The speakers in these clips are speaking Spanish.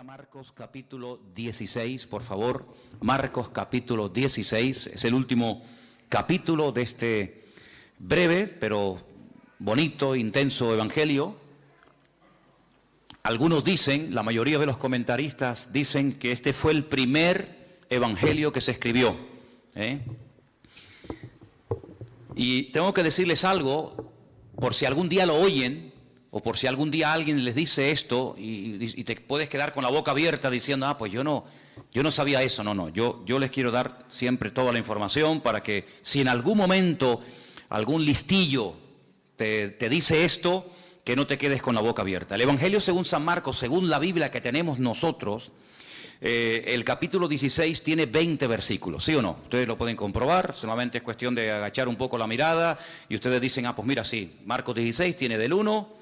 a Marcos capítulo 16, por favor. Marcos capítulo 16, es el último capítulo de este breve, pero bonito, intenso evangelio. Algunos dicen, la mayoría de los comentaristas dicen que este fue el primer evangelio que se escribió. Y tengo que decirles algo, por si algún día lo oyen, o por si algún día alguien les dice esto y te puedes quedar con la boca abierta diciendo, pues yo no sabía eso. No, yo les quiero dar siempre toda la información para que si en algún momento algún listillo te dice esto, que no te quedes con la boca abierta. El Evangelio según San Marcos, según la Biblia que tenemos nosotros, el capítulo 16 tiene 20 versículos, ¿sí o no? Ustedes lo pueden comprobar, solamente es cuestión de agachar un poco la mirada y ustedes dicen, pues mira, sí, Marcos 16 tiene del 1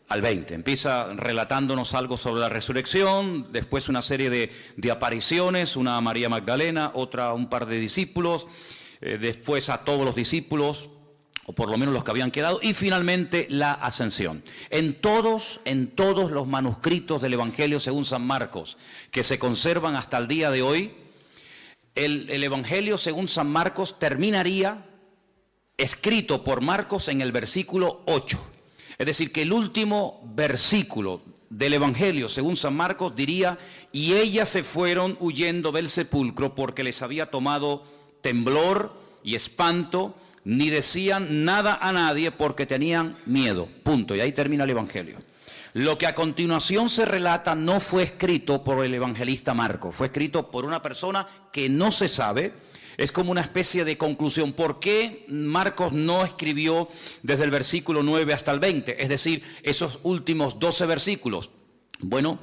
al 20. Empieza relatándonos algo sobre la resurrección, después una serie de apariciones, una a María Magdalena, otra a un par de discípulos, después a todos los discípulos, o por lo menos los que habían quedado, y finalmente la ascensión. En todos los manuscritos del Evangelio según San Marcos, que se conservan hasta el día de hoy, el Evangelio según San Marcos terminaría escrito por Marcos en el versículo 8. Es decir, que el último versículo del Evangelio según San Marcos diría, y ellas se fueron huyendo del sepulcro porque les había tomado temblor y espanto, ni decían nada a nadie porque tenían miedo. Punto. Y ahí termina el Evangelio. Lo que a continuación se relata no fue escrito por el evangelista Marcos, fue escrito por una persona que no se sabe. Es como una especie de conclusión. ¿Por qué Marcos no escribió desde el versículo 9 hasta el 20? Es decir, esos últimos 12 versículos. Bueno,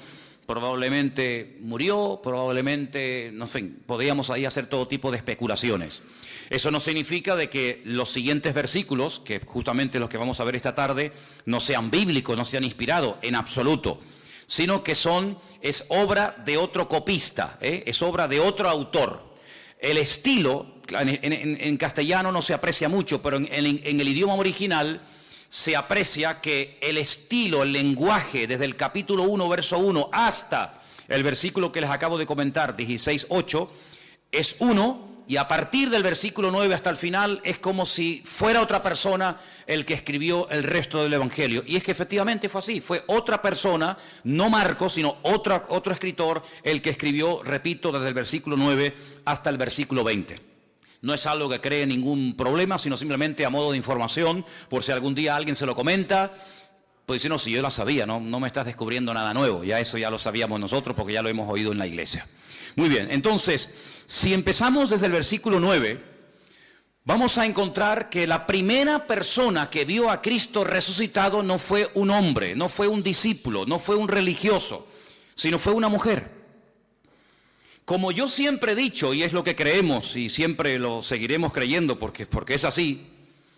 probablemente murió, probablemente, no sé, podríamos ahí hacer todo tipo de especulaciones. Eso no significa de que los siguientes versículos, que justamente los que vamos a ver esta tarde, no sean bíblicos, no sean inspirados, en absoluto. Sino que es obra de otro copista, es obra de otro autor. El estilo, en castellano no se aprecia mucho, pero en el idioma original se aprecia que el estilo, el lenguaje, desde el capítulo 1, verso 1, hasta el versículo que les acabo de comentar, 16:8, es uno, y a partir del versículo 9 hasta el final es como si fuera otra persona el que escribió el resto del Evangelio. Y es que efectivamente fue así, fue otra persona, no Marcos, sino otro escritor el que escribió, repito, desde el versículo 9 hasta el versículo 20. No es algo que cree ningún problema, sino simplemente a modo de información, por si algún día alguien se lo comenta, pues dice, no, si yo la sabía, no me estás descubriendo nada nuevo, ya eso ya lo sabíamos nosotros porque ya lo hemos oído en la iglesia. Muy bien, entonces, si empezamos desde el versículo 9, vamos a encontrar que la primera persona que vio a Cristo resucitado no fue un hombre, no fue un discípulo, no fue un religioso, sino fue una mujer. Como yo siempre he dicho, y es lo que creemos y siempre lo seguiremos creyendo porque es así,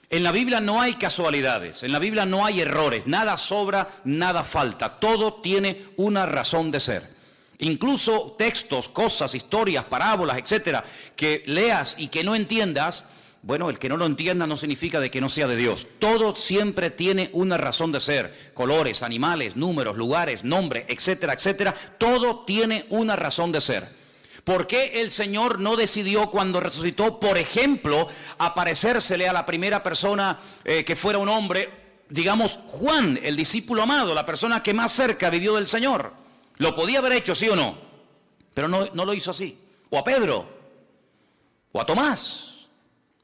en la Biblia no hay casualidades, en la Biblia no hay errores, nada sobra, nada falta, todo tiene una razón de ser. Incluso textos, cosas, historias, parábolas, etcétera, que leas y que no entiendas, bueno, el que no lo entienda no significa de que no sea de Dios. Todo siempre tiene una razón de ser. Colores, animales, números, lugares, nombres, etcétera, etcétera. Todo tiene una razón de ser. ¿Por qué el Señor no decidió cuando resucitó, por ejemplo, aparecérsele a la primera persona que fuera un hombre, digamos Juan, el discípulo amado, la persona que más cerca vivió del Señor? Lo podía haber hecho, ¿sí o no? Pero no lo hizo así. O a Pedro, o a Tomás,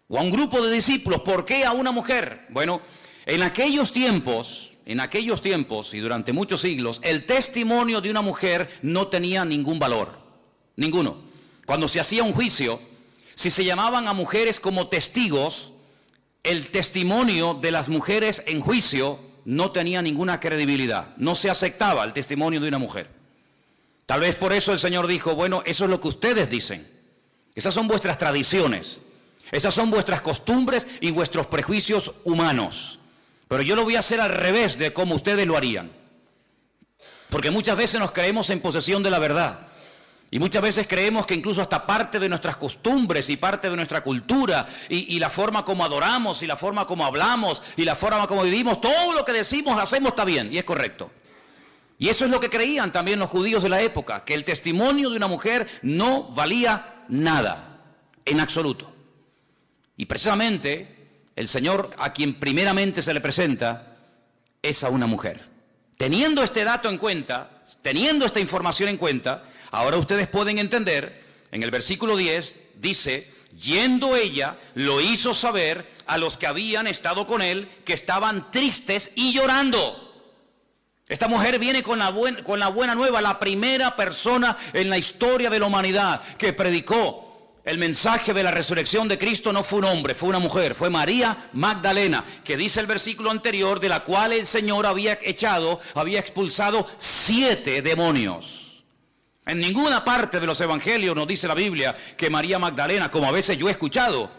o a un grupo de discípulos. ¿Por qué a una mujer? Bueno, en aquellos tiempos y durante muchos siglos, el testimonio de una mujer no tenía ningún valor. Ninguno. Cuando se hacía un juicio, si se llamaban a mujeres como testigos, el testimonio de las mujeres en juicio no tenía ninguna credibilidad. No se aceptaba el testimonio de una mujer. Tal vez por eso el Señor dijo, bueno, eso es lo que ustedes dicen. Esas son vuestras tradiciones. Esas son vuestras costumbres y vuestros prejuicios humanos. Pero yo lo voy a hacer al revés de como ustedes lo harían. Porque muchas veces nos creemos en posesión de la verdad. Y muchas veces creemos que incluso hasta parte de nuestras costumbres y parte de nuestra cultura y la forma como adoramos y la forma como hablamos y la forma como vivimos, todo lo que decimos, hacemos está bien y es correcto. Y eso es lo que creían también los judíos de la época, que el testimonio de una mujer no valía nada, en absoluto. Y precisamente el Señor a quien primeramente se le presenta es a una mujer. Teniendo este dato en cuenta, teniendo esta información en cuenta, ahora ustedes pueden entender, en el versículo 10 dice, yendo ella, lo hizo saber a los que habían estado con él, que estaban tristes y llorando. Esta mujer viene con la buena nueva, la primera persona en la historia de la humanidad que predicó el mensaje de la resurrección de Cristo. No fue un hombre, fue una mujer, fue María Magdalena, que dice el versículo anterior, de la cual el Señor había expulsado 7 demonios. En ninguna parte de los evangelios nos dice la Biblia que María Magdalena, como a veces yo he escuchado,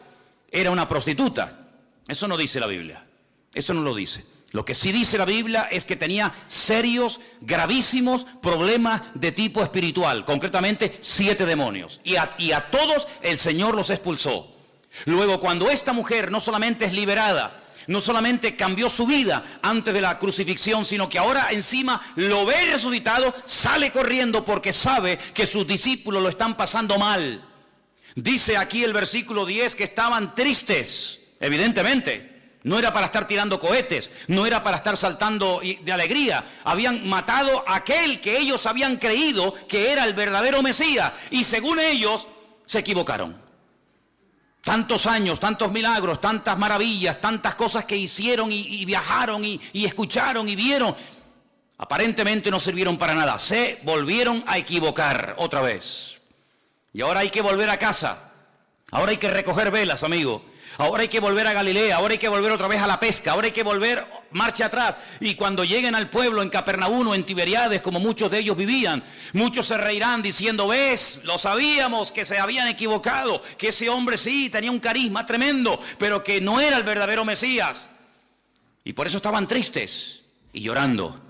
era una prostituta. Eso no dice la Biblia, eso no lo dice. Lo que sí dice la Biblia es que tenía serios, gravísimos problemas de tipo espiritual, concretamente 7 demonios. Y a todos el Señor los expulsó. Luego, cuando esta mujer no solamente es liberada, no solamente cambió su vida antes de la crucifixión, sino que ahora encima lo ve resucitado, sale corriendo porque sabe que sus discípulos lo están pasando mal. Dice aquí el versículo 10 que estaban tristes, evidentemente. No era para estar tirando cohetes, no era para estar saltando de alegría. Habían matado a aquel que ellos habían creído que era el verdadero Mesías. Y según ellos, se equivocaron. Tantos años, tantos milagros, tantas maravillas, tantas cosas que hicieron y viajaron y escucharon y vieron, aparentemente no sirvieron para nada. Se volvieron a equivocar otra vez. Y ahora hay que volver a casa. Ahora hay que recoger velas, amigo. Ahora hay que volver a Galilea, ahora hay que volver otra vez a la pesca, ahora hay que volver marcha atrás. Y cuando lleguen al pueblo en Capernaum o en Tiberiades, como muchos de ellos vivían, muchos se reirán diciendo, ves, lo sabíamos que se habían equivocado, que ese hombre sí tenía un carisma tremendo, pero que no era el verdadero Mesías. Y por eso estaban tristes y llorando,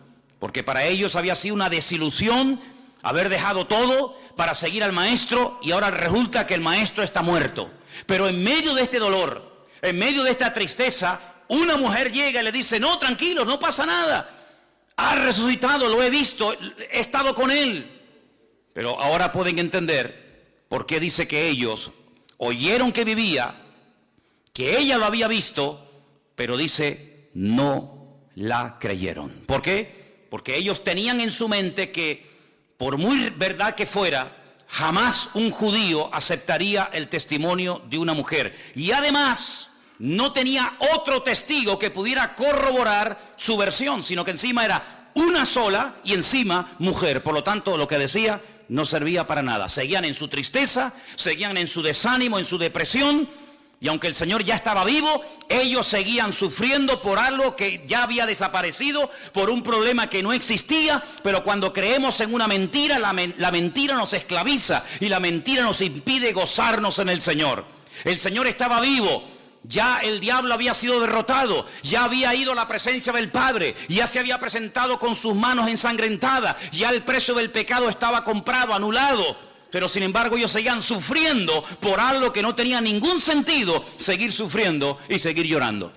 porque para ellos había sido una desilusión haber dejado todo para seguir al maestro y ahora resulta que el maestro está muerto. Pero en medio de este dolor, en medio de esta tristeza, una mujer llega y le dice, no, tranquilos, no pasa nada. Ha resucitado, lo he visto, he estado con él. Pero ahora pueden entender por qué dice que ellos oyeron que vivía, que ella lo había visto, pero dice, no la creyeron. ¿Por qué? Porque ellos tenían en su mente que, por muy verdad que fuera, jamás un judío aceptaría el testimonio de una mujer. Y además, no tenía otro testigo que pudiera corroborar su versión, sino que encima era una sola y encima mujer. Por lo tanto, lo que decía no servía para nada. Seguían en su tristeza, seguían en su desánimo, en su depresión. Y aunque el Señor ya estaba vivo, ellos seguían sufriendo por algo que ya había desaparecido, por un problema que no existía. Pero cuando creemos en una mentira, la mentira nos esclaviza y la mentira nos impide gozarnos en el Señor. El Señor estaba vivo, ya el diablo había sido derrotado, ya había ido a la presencia del Padre, ya se había presentado con sus manos ensangrentadas, ya el precio del pecado estaba comprado, anulado. Pero sin embargo ellos seguían sufriendo por algo que no tenía ningún sentido, seguir sufriendo y seguir llorando.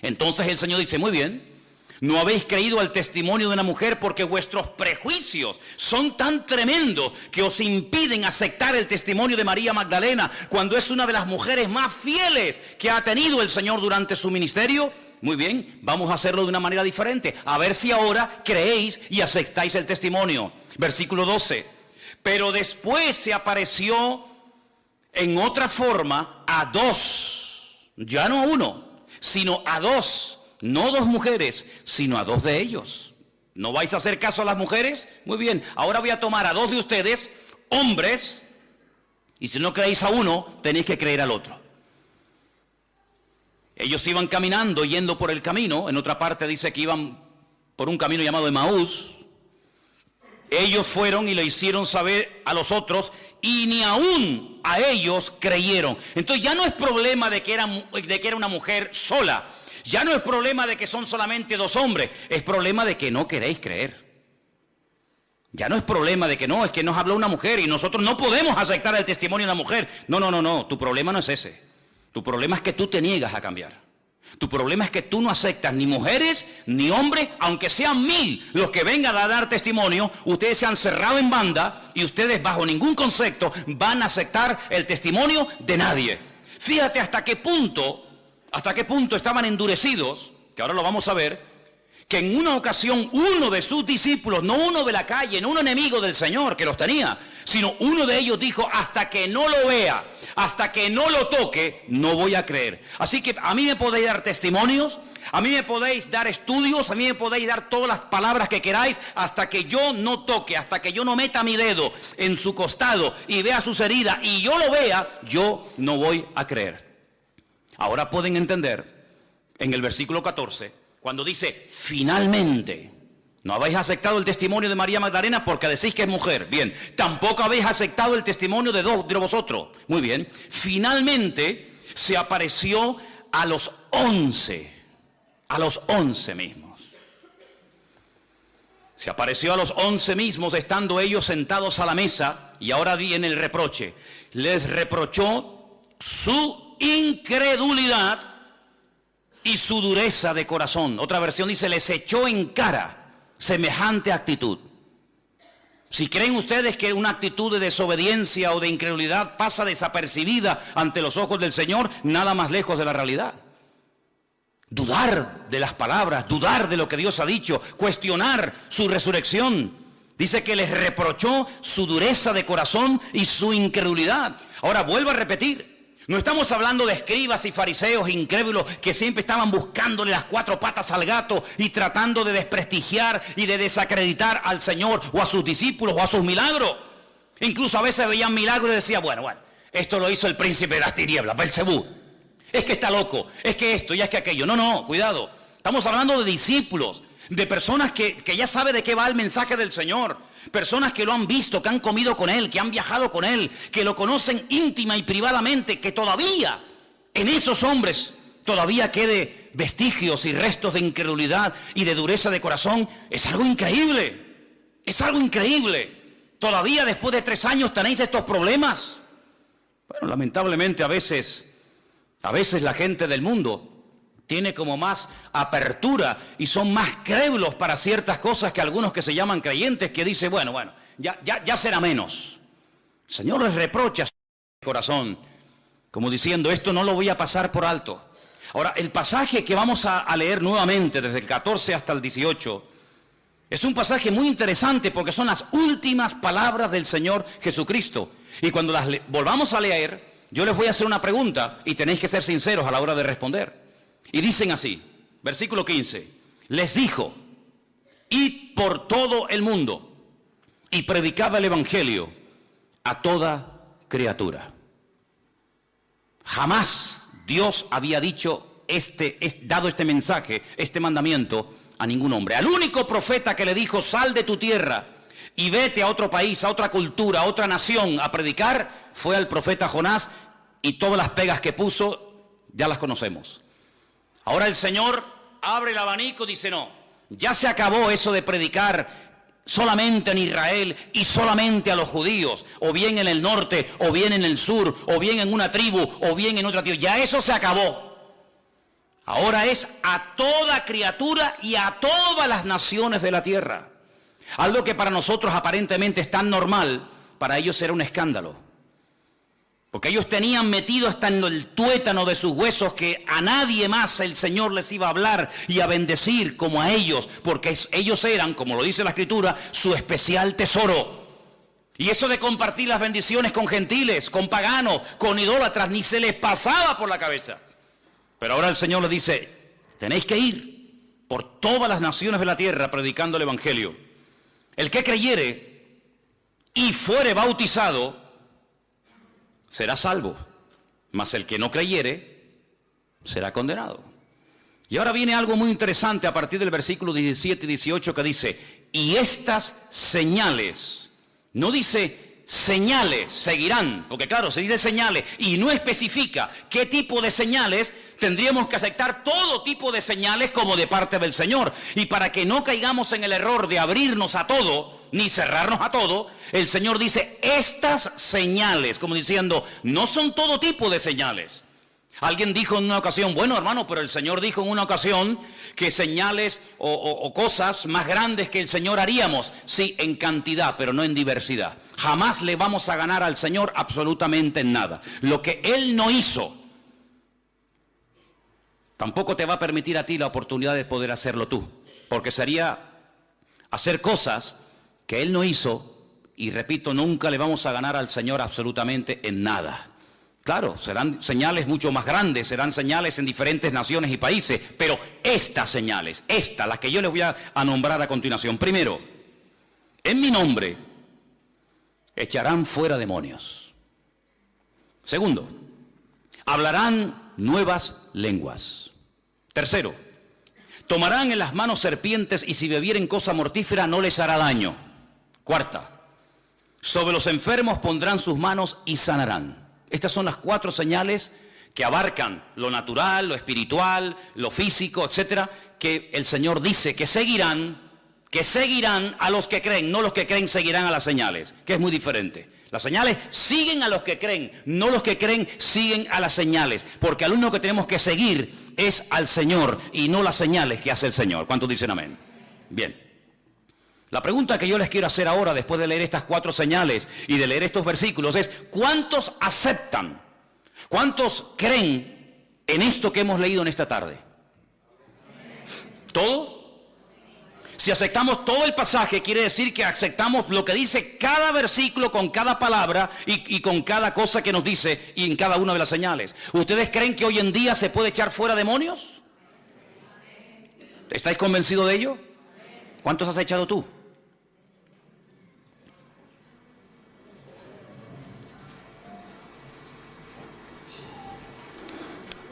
Entonces el Señor dice, muy bien, no habéis creído al testimonio de una mujer porque vuestros prejuicios son tan tremendos que os impiden aceptar el testimonio de María Magdalena cuando es una de las mujeres más fieles que ha tenido el Señor durante su ministerio. Muy bien, vamos a hacerlo de una manera diferente, a ver si ahora creéis y aceptáis el testimonio. Versículo 12. Pero después se apareció en otra forma a 2, ya no a 1, sino a 2, no 2 mujeres, sino a 2 de ellos. ¿No vais a hacer caso a las mujeres? Muy bien, ahora voy a tomar a 2 de ustedes, hombres, y si no creéis a uno, tenéis que creer al otro. Ellos iban caminando, yendo por el camino, en otra parte dice que iban por un camino llamado Emaús. Ellos fueron y le hicieron saber a los otros y ni aún a ellos creyeron. Entonces ya no es problema de que era una mujer sola. Ya no es problema de que son solamente 2 hombres. Es problema de que no queréis creer. Ya no es problema de que no, es que nos habló una mujer y nosotros no podemos aceptar el testimonio de una mujer. No. Tu problema no es ese. Tu problema es que tú te niegas a cambiar. Tu problema es que tú no aceptas ni mujeres ni hombres, aunque sean 1000 los que vengan a dar testimonio. Ustedes se han cerrado en banda y ustedes bajo ningún concepto van a aceptar el testimonio de nadie. Fíjate hasta qué punto estaban endurecidos, que ahora lo vamos a ver, que en una ocasión uno de sus discípulos, no uno de la calle, no un enemigo del Señor que los tenía, sino uno de ellos dijo: hasta que no lo vea, hasta que no lo toque, no voy a creer. Así que a mí me podéis dar testimonios, a mí me podéis dar estudios, a mí me podéis dar todas las palabras que queráis, hasta que yo no toque, hasta que yo no meta mi dedo en su costado y vea sus heridas y yo lo vea, yo no voy a creer. Ahora pueden entender en el versículo 14, cuando dice finalmente. No habéis aceptado el testimonio de María Magdalena porque decís que es mujer. Bien. Tampoco habéis aceptado el testimonio de 2 de vosotros. Muy bien. Finalmente se apareció a los 11. A los 11 mismos. Se apareció a los 11 mismos estando ellos sentados a la mesa. Y ahora viene el reproche. Les reprochó su incredulidad y su dureza de corazón. Otra versión dice: les echó en cara semejante actitud. Si creen ustedes que una actitud de desobediencia o de incredulidad pasa desapercibida ante los ojos del Señor, nada más lejos de la realidad. Dudar de las palabras, dudar de lo que Dios ha dicho, cuestionar su resurrección. Dice que les reprochó su dureza de corazón y su incredulidad. Ahora vuelvo a repetir. No estamos hablando de escribas y fariseos incrédulos que siempre estaban buscándole las 4 patas al gato y tratando de desprestigiar y de desacreditar al Señor o a sus discípulos o a sus milagros. Incluso a veces veían milagros y decían: bueno, esto lo hizo el príncipe de las tinieblas, Belcebú. Es que está loco, es que esto y es que aquello. No, cuidado. Estamos hablando de discípulos, de personas que ya saben de qué va el mensaje del Señor. Personas que lo han visto, que han comido con Él, que han viajado con Él, que lo conocen íntima y privadamente, que todavía en esos hombres todavía quede vestigios y restos de incredulidad y de dureza de corazón. Es algo increíble, es algo increíble. Todavía después de 3 años tenéis estos problemas. Bueno, lamentablemente a veces la gente del mundo tiene como más apertura y son más crédulos para ciertas cosas que algunos que se llaman creyentes, que dicen: bueno, ya será menos. El Señor les reprocha su corazón, como diciendo: esto no lo voy a pasar por alto. Ahora, el pasaje que vamos a leer nuevamente desde el 14 hasta el 18 es un pasaje muy interesante porque son las últimas palabras del Señor Jesucristo. Y cuando las volvamos a leer, yo les voy a hacer una pregunta y tenéis que ser sinceros a la hora de responder. Y dicen así, versículo 15, les dijo: id por todo el mundo y predicad el evangelio a toda criatura. Jamás Dios había dicho dado este mensaje, este mandamiento a ningún hombre. Al único profeta que le dijo: sal de tu tierra y vete a otro país, a otra cultura, a otra nación a predicar, fue al profeta Jonás, y todas las pegas que puso ya las conocemos. Ahora el Señor abre el abanico, dice: no, ya se acabó eso de predicar solamente en Israel y solamente a los judíos, o bien en el norte, o bien en el sur, o bien en una tribu, o bien en otra tribu. Ya eso se acabó. Ahora es a toda criatura y a todas las naciones de la tierra. Algo que para nosotros aparentemente es tan normal, para ellos era un escándalo. Porque ellos tenían metido hasta en el tuétano de sus huesos que a nadie más el Señor les iba a hablar y a bendecir como a ellos, porque ellos eran, como lo dice la Escritura, su especial tesoro. Y eso de compartir las bendiciones con gentiles, con paganos, con idólatras, ni se les pasaba por la cabeza. Pero ahora el Señor les dice: tenéis que ir por todas las naciones de la tierra predicando el evangelio. El que creyere y fuere bautizado será salvo, mas el que no creyere será condenado. Y ahora viene algo muy interesante a partir del versículo 17 y 18 que dice: y estas señales, no dice señales seguirán, porque claro, se dice señales y no especifica qué tipo de señales. Tendríamos que aceptar todo tipo de señales como de parte del Señor. Y para que no caigamos en el error de abrirnos a todo, ni cerrarnos a todo, el Señor dice estas señales, como diciendo, no son todo tipo de señales. Alguien dijo en una ocasión, bueno hermano, pero el Señor dijo en una ocasión que señales o cosas más grandes que el Señor haríamos. Sí, en cantidad, pero no en diversidad. Jamás le vamos a ganar al Señor absolutamente en nada. Lo que Él no hizo, tampoco te va a permitir a ti la oportunidad de poder hacerlo tú. Porque sería hacer cosas que Él no hizo, y repito, nunca le vamos a ganar al Señor absolutamente en nada. Claro, serán señales mucho más grandes, serán señales en diferentes naciones y países, pero estas señales, las que yo les voy a nombrar a continuación. Primero, en mi nombre echarán fuera demonios. Segundo, hablarán nuevas lenguas. Tercero, tomarán en las manos serpientes y si bebieren cosa mortífera no les hará daño. Cuarta, sobre los enfermos pondrán sus manos y sanarán. Estas son las 4 señales que abarcan lo natural, lo espiritual, lo físico, etcétera, que el Señor dice que seguirán a los que creen, no los que creen seguirán a las señales, que es muy diferente. Las señales siguen a los que creen, no los que creen siguen a las señales, porque al único que tenemos que seguir es al Señor y no las señales que hace el Señor. ¿Cuántos dicen amén? Bien. La pregunta que yo les quiero hacer ahora, después de leer estas 4 señales y de leer estos versículos, es ¿cuántos aceptan? ¿Cuántos creen en esto que hemos leído en esta tarde? ¿Todo? Si aceptamos todo el pasaje, quiere decir que aceptamos lo que dice cada versículo con cada palabra y con cada cosa que nos dice y en cada una de las señales. ¿Ustedes creen que hoy en día se puede echar fuera demonios? ¿Estáis convencidos de ello? ¿Cuántos has echado tú?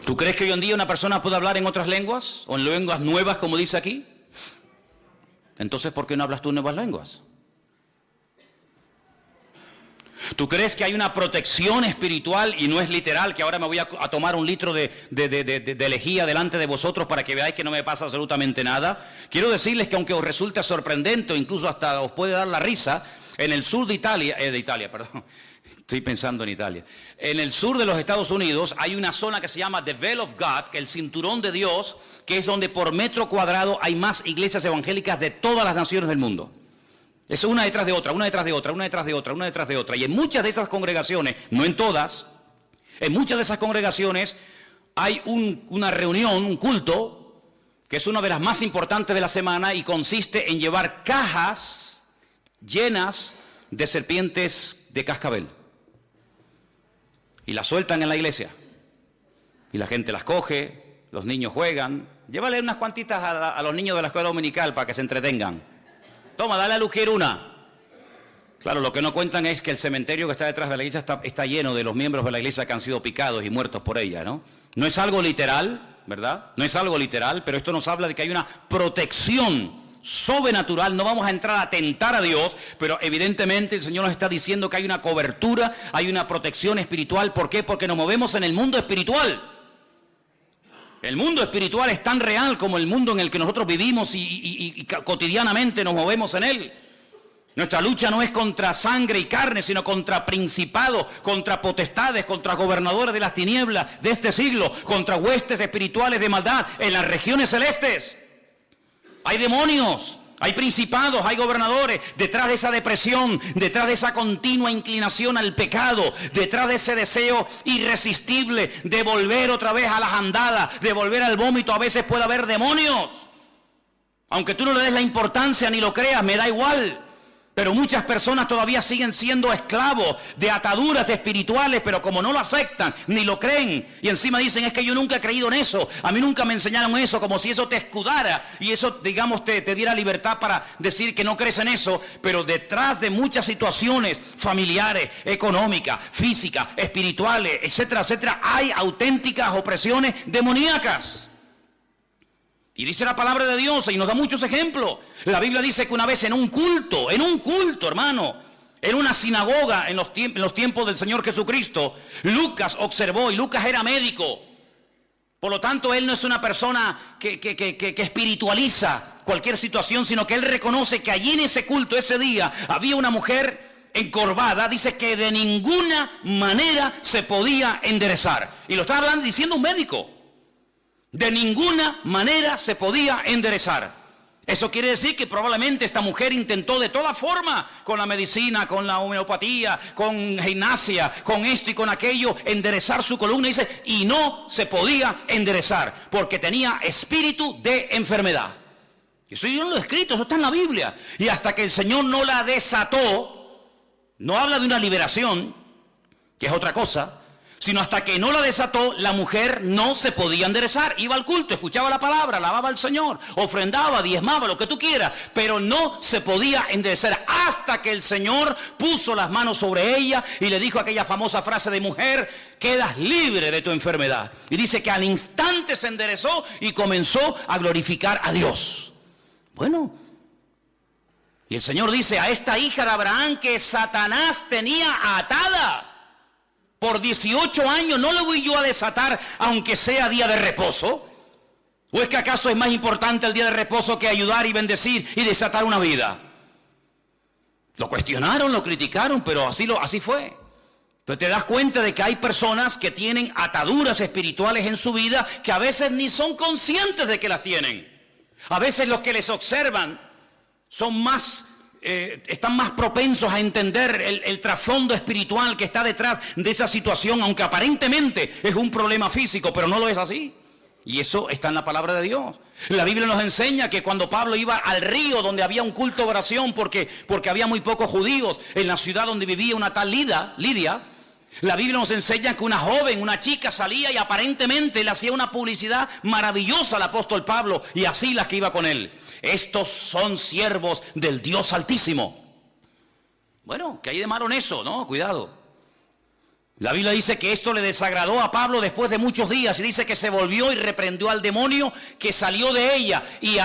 ¿Tú crees que hoy en día una persona puede hablar en otras lenguas? ¿O en lenguas nuevas, como dice aquí? Entonces, ¿por qué no hablas tú nuevas lenguas? ¿Tú crees que hay una protección espiritual y no es literal, que ahora me voy a tomar un litro de lejía delante de vosotros para que veáis que no me pasa absolutamente nada? Quiero decirles que aunque os resulte sorprendente o incluso hasta os puede dar la risa, en el sur de Italia, estoy pensando en Italia. En el sur de los Estados Unidos hay una zona que se llama The Veil of God, que es el cinturón de Dios, que es donde por metro cuadrado hay más iglesias evangélicas de todas las naciones del mundo. Es una detrás de otra, una detrás de otra, una detrás de otra, una detrás de otra. Y en muchas de esas congregaciones, no en todas, en muchas de esas congregaciones hay una reunión, un culto, que es una de las más importantes de la semana y consiste en llevar cajas llenas de serpientes de cascabel. Y las sueltan en la iglesia. Y la gente las coge, los niños juegan. Llévale unas cuantitas a los niños de la escuela dominical para que se entretengan. Toma, dale a Lugier una. Claro, lo que no cuentan es que el cementerio que está detrás de la iglesia está lleno de los miembros de la iglesia que han sido picados y muertos por ella, ¿no? No es algo literal, ¿verdad? No es algo literal, pero esto nos habla de que hay una protección sobrenatural. No vamos a entrar a tentar a Dios, pero evidentemente el Señor nos está diciendo que hay una cobertura, hay una protección espiritual. ¿Por qué? Porque nos movemos en el mundo espiritual. El mundo espiritual es tan real como el mundo en el que nosotros vivimos y cotidianamente nos movemos en él. Nuestra lucha no es contra sangre y carne, sino contra principados, contra potestades, contra gobernadores de las tinieblas de este siglo, contra huestes espirituales de maldad en las regiones celestes. Hay demonios, hay principados, hay gobernadores. Detrás de esa depresión, detrás de esa continua inclinación al pecado, detrás de ese deseo irresistible de volver otra vez a las andadas, de volver al vómito, a veces puede haber demonios. Aunque tú no le des la importancia ni lo creas, me da igual. Pero muchas personas todavía siguen siendo esclavos de ataduras espirituales, pero como no lo aceptan ni lo creen, y encima dicen, es que yo nunca he creído en eso, a mí nunca me enseñaron eso, como si eso te escudara y eso, digamos, te diera libertad para decir que no crees en eso. Pero detrás de muchas situaciones familiares, económicas, físicas, espirituales, etcétera, etcétera, hay auténticas opresiones demoníacas. Y dice la palabra de Dios y nos da muchos ejemplos. La Biblia dice que una vez en un culto, hermano, en una sinagoga en los tiempos del Señor Jesucristo, Lucas observó, y Lucas era médico. Por lo tanto, él no es una persona que espiritualiza cualquier situación, sino que él reconoce que allí en ese culto, ese día, había una mujer encorvada, dice que de ninguna manera se podía enderezar. Y lo está hablando diciendo un médico. De ninguna manera se podía enderezar. Eso quiere decir que probablemente esta mujer intentó de toda forma, con la medicina, con la homeopatía, con gimnasia, con esto y con aquello, enderezar su columna, dice, y no se podía enderezar, porque tenía espíritu de enfermedad. Eso yo no lo he escrito, eso está en la Biblia. Y hasta que el Señor no la desató, no habla de una liberación, que es otra cosa, sino hasta que no la desató, la mujer no se podía enderezar. Iba al culto, escuchaba la palabra, alababa al Señor, ofrendaba, diezmaba, lo que tú quieras, pero no se podía enderezar hasta que el Señor puso las manos sobre ella y le dijo aquella famosa frase de: mujer, quedas libre de tu enfermedad. Y dice que al instante se enderezó y comenzó a glorificar a Dios. Bueno, y el Señor dice: a esta hija de Abraham que Satanás tenía atada por 18 años, ¿no le voy yo a desatar aunque sea día de reposo? ¿O es que acaso es más importante el día de reposo que ayudar y bendecir y desatar una vida? Lo cuestionaron, lo criticaron, pero así fue. Entonces te das cuenta de que hay personas que tienen ataduras espirituales en su vida que a veces ni son conscientes de que las tienen. A veces los que les observan son están más propensos a entender el trasfondo espiritual que está detrás de esa situación, aunque aparentemente es un problema físico, pero no lo es así. Y eso está en la palabra de Dios. La Biblia nos enseña que cuando Pablo iba al río donde había un culto de oración, porque había muy pocos judíos en la ciudad donde vivía una tal Lidia, la Biblia nos enseña que una joven, una chica salía y aparentemente le hacía una publicidad maravillosa al apóstol Pablo y a Silas que iba con él. Estos son siervos del Dios Altísimo. Bueno, ¿qué hay de malo en eso? No, cuidado. La Biblia dice que esto le desagradó a Pablo después de muchos días y dice que se volvió y reprendió al demonio que salió de ella. Y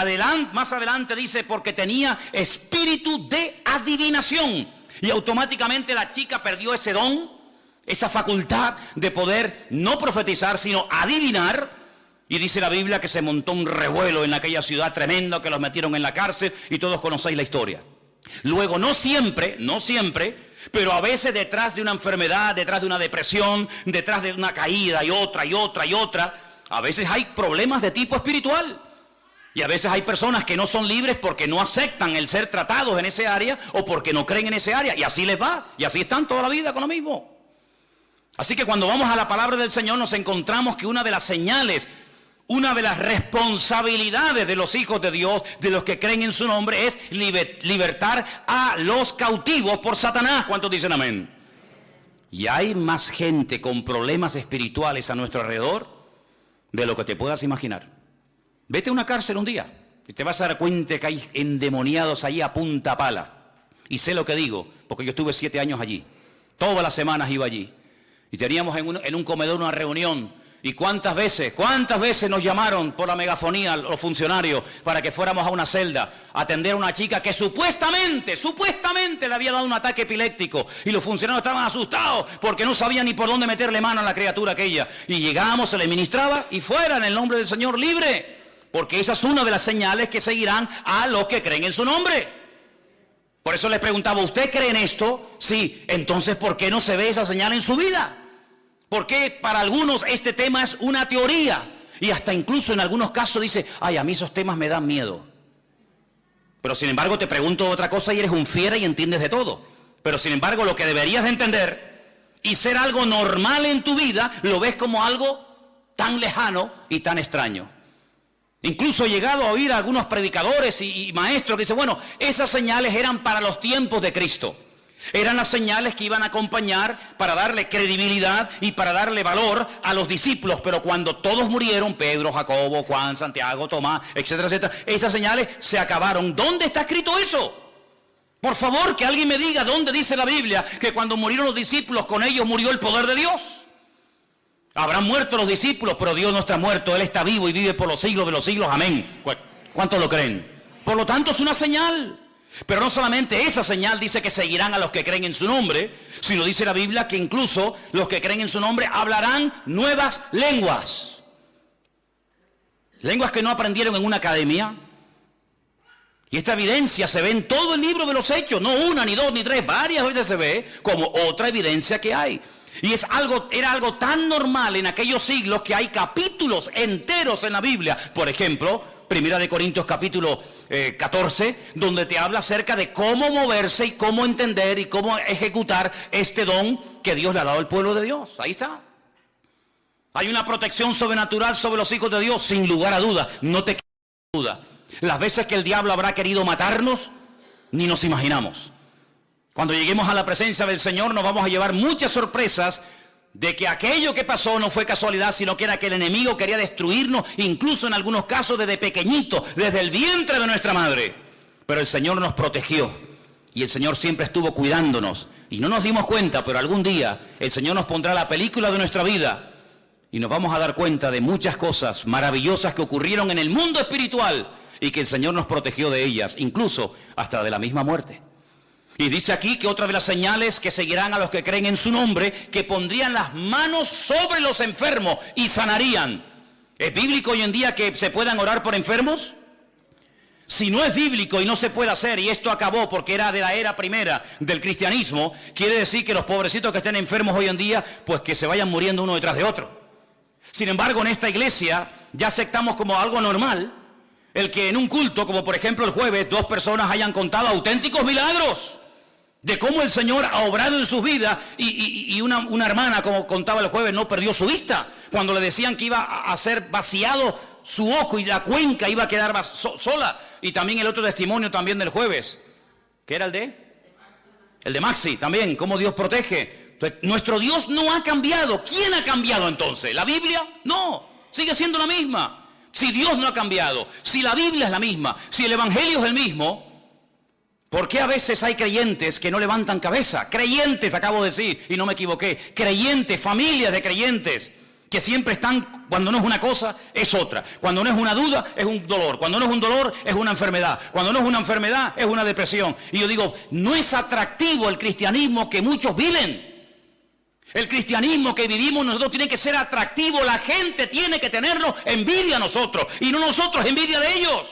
más adelante dice porque tenía espíritu de adivinación. Y automáticamente la chica perdió ese don, esa facultad de poder no profetizar, sino adivinar. Y dice la Biblia que se montó un revuelo en aquella ciudad tremendo, que los metieron en la cárcel y todos conocéis la historia. Luego, no siempre, pero a veces detrás de una enfermedad, detrás de una depresión, detrás de una caída y otra, a veces hay problemas de tipo espiritual. Y a veces hay personas que no son libres porque no aceptan el ser tratados en ese área o porque no creen en ese área. Y así les va, y así están toda la vida con lo mismo. Así que cuando vamos a la palabra del Señor nos encontramos que una de las señales, una de las responsabilidades de los hijos de Dios, de los que creen en su nombre, es libertar a los cautivos por Satanás. ¿Cuántos dicen amén? Y hay más gente con problemas espirituales a nuestro alrededor de lo que te puedas imaginar. Vete a una cárcel un día y te vas a dar cuenta que hay endemoniados allí a punta pala. Y sé lo que digo, porque yo estuve 7 años allí. Todas las semanas iba allí. Y teníamos en un comedor una reunión. ¿Y cuántas veces nos llamaron por la megafonía los funcionarios para que fuéramos a una celda a atender a una chica que supuestamente le había dado un ataque epiléptico? Y los funcionarios estaban asustados porque no sabían ni por dónde meterle mano a la criatura aquella. Y llegamos, se le ministraba y fuera en el nombre del Señor libre. Porque esa es una de las señales que seguirán a los que creen en su nombre. Por eso les preguntaba, ¿usted cree en esto? Sí, entonces ¿por qué no se ve esa señal en su vida? Porque para algunos este tema es una teoría y hasta incluso en algunos casos dice, ay, a mí esos temas me dan miedo. Pero sin embargo te pregunto otra cosa y eres un fiera y entiendes de todo. Pero sin embargo lo que deberías de entender y ser algo normal en tu vida, lo ves como algo tan lejano y tan extraño. Incluso he llegado a oír a algunos predicadores y maestros que dicen, bueno, esas señales eran para los tiempos de Cristo. Eran las señales que iban a acompañar para darle credibilidad y para darle valor a los discípulos. Pero cuando todos murieron, Pedro, Jacobo, Juan, Santiago, Tomás, etcétera, etcétera, esas señales se acabaron. ¿Dónde está escrito eso? Por favor, que alguien me diga dónde dice la Biblia que cuando murieron los discípulos, con ellos murió el poder de Dios. Habrán muerto los discípulos, pero Dios no está muerto. Él está vivo y vive por los siglos de los siglos. Amén. ¿Cuántos lo creen? Por lo tanto, es una señal. Pero no solamente esa señal dice que seguirán a los que creen en su nombre, sino dice la Biblia que incluso los que creen en su nombre hablarán nuevas lenguas. Lenguas que no aprendieron en una academia. Y esta evidencia se ve en todo el libro de los Hechos, no una, ni dos, ni tres, varias veces se ve como otra evidencia que hay. Y era algo tan normal en aquellos siglos que hay capítulos enteros en la Biblia. Por ejemplo, Primera de Corintios capítulo 14, donde te habla acerca de cómo moverse y cómo entender y cómo ejecutar este don que Dios le ha dado al pueblo de Dios. Ahí está. Hay una protección sobrenatural sobre los hijos de Dios, sin lugar a dudas. No te quedes duda. Las veces que el diablo habrá querido matarnos, ni nos imaginamos. Cuando lleguemos a la presencia del Señor nos vamos a llevar muchas sorpresas de que aquello que pasó no fue casualidad, sino que era que el enemigo quería destruirnos, incluso en algunos casos desde pequeñito, desde el vientre de nuestra madre. Pero el Señor nos protegió y el Señor siempre estuvo cuidándonos. Y no nos dimos cuenta, pero algún día el Señor nos pondrá la película de nuestra vida y nos vamos a dar cuenta de muchas cosas maravillosas que ocurrieron en el mundo espiritual y que el Señor nos protegió de ellas, incluso hasta de la misma muerte. Y dice aquí que otra de las señales que seguirán a los que creen en su nombre, que pondrían las manos sobre los enfermos y sanarían. ¿Es bíblico hoy en día que se puedan orar por enfermos? Si no es bíblico y no se puede hacer, y esto acabó porque era de la era primera del cristianismo, quiere decir que los pobrecitos que estén enfermos hoy en día, pues que se vayan muriendo uno detrás de otro. Sin embargo, en esta iglesia ya aceptamos como algo normal el que en un culto, como por ejemplo el jueves, 2 personas hayan contado auténticos milagros de cómo el Señor ha obrado en sus vidas, y una hermana, como contaba el jueves, no perdió su vista cuando le decían que iba a ser vaciado su ojo y la cuenca iba a quedar sola. Y también el otro testimonio también del jueves, ¿qué era el de Maxi también, cómo Dios protege. Entonces, nuestro Dios no ha cambiado. ¿Quién ha cambiado entonces? ¿La Biblia? No, sigue siendo la misma. Si Dios no ha cambiado, si la Biblia es la misma, si el Evangelio es el mismo, ¿por qué a veces hay creyentes que no levantan cabeza? Creyentes, acabo de decir, y no me equivoqué. Creyentes, familias de creyentes, que siempre están, cuando no es una cosa, es otra. Cuando no es una duda, es un dolor. Cuando no es un dolor, es una enfermedad. Cuando no es una enfermedad, es una depresión. Y yo digo, no es atractivo el cristianismo que muchos viven. El cristianismo que vivimos nosotros tiene que ser atractivo. La gente tiene que tenernos envidia a nosotros, y no nosotros envidia de ellos.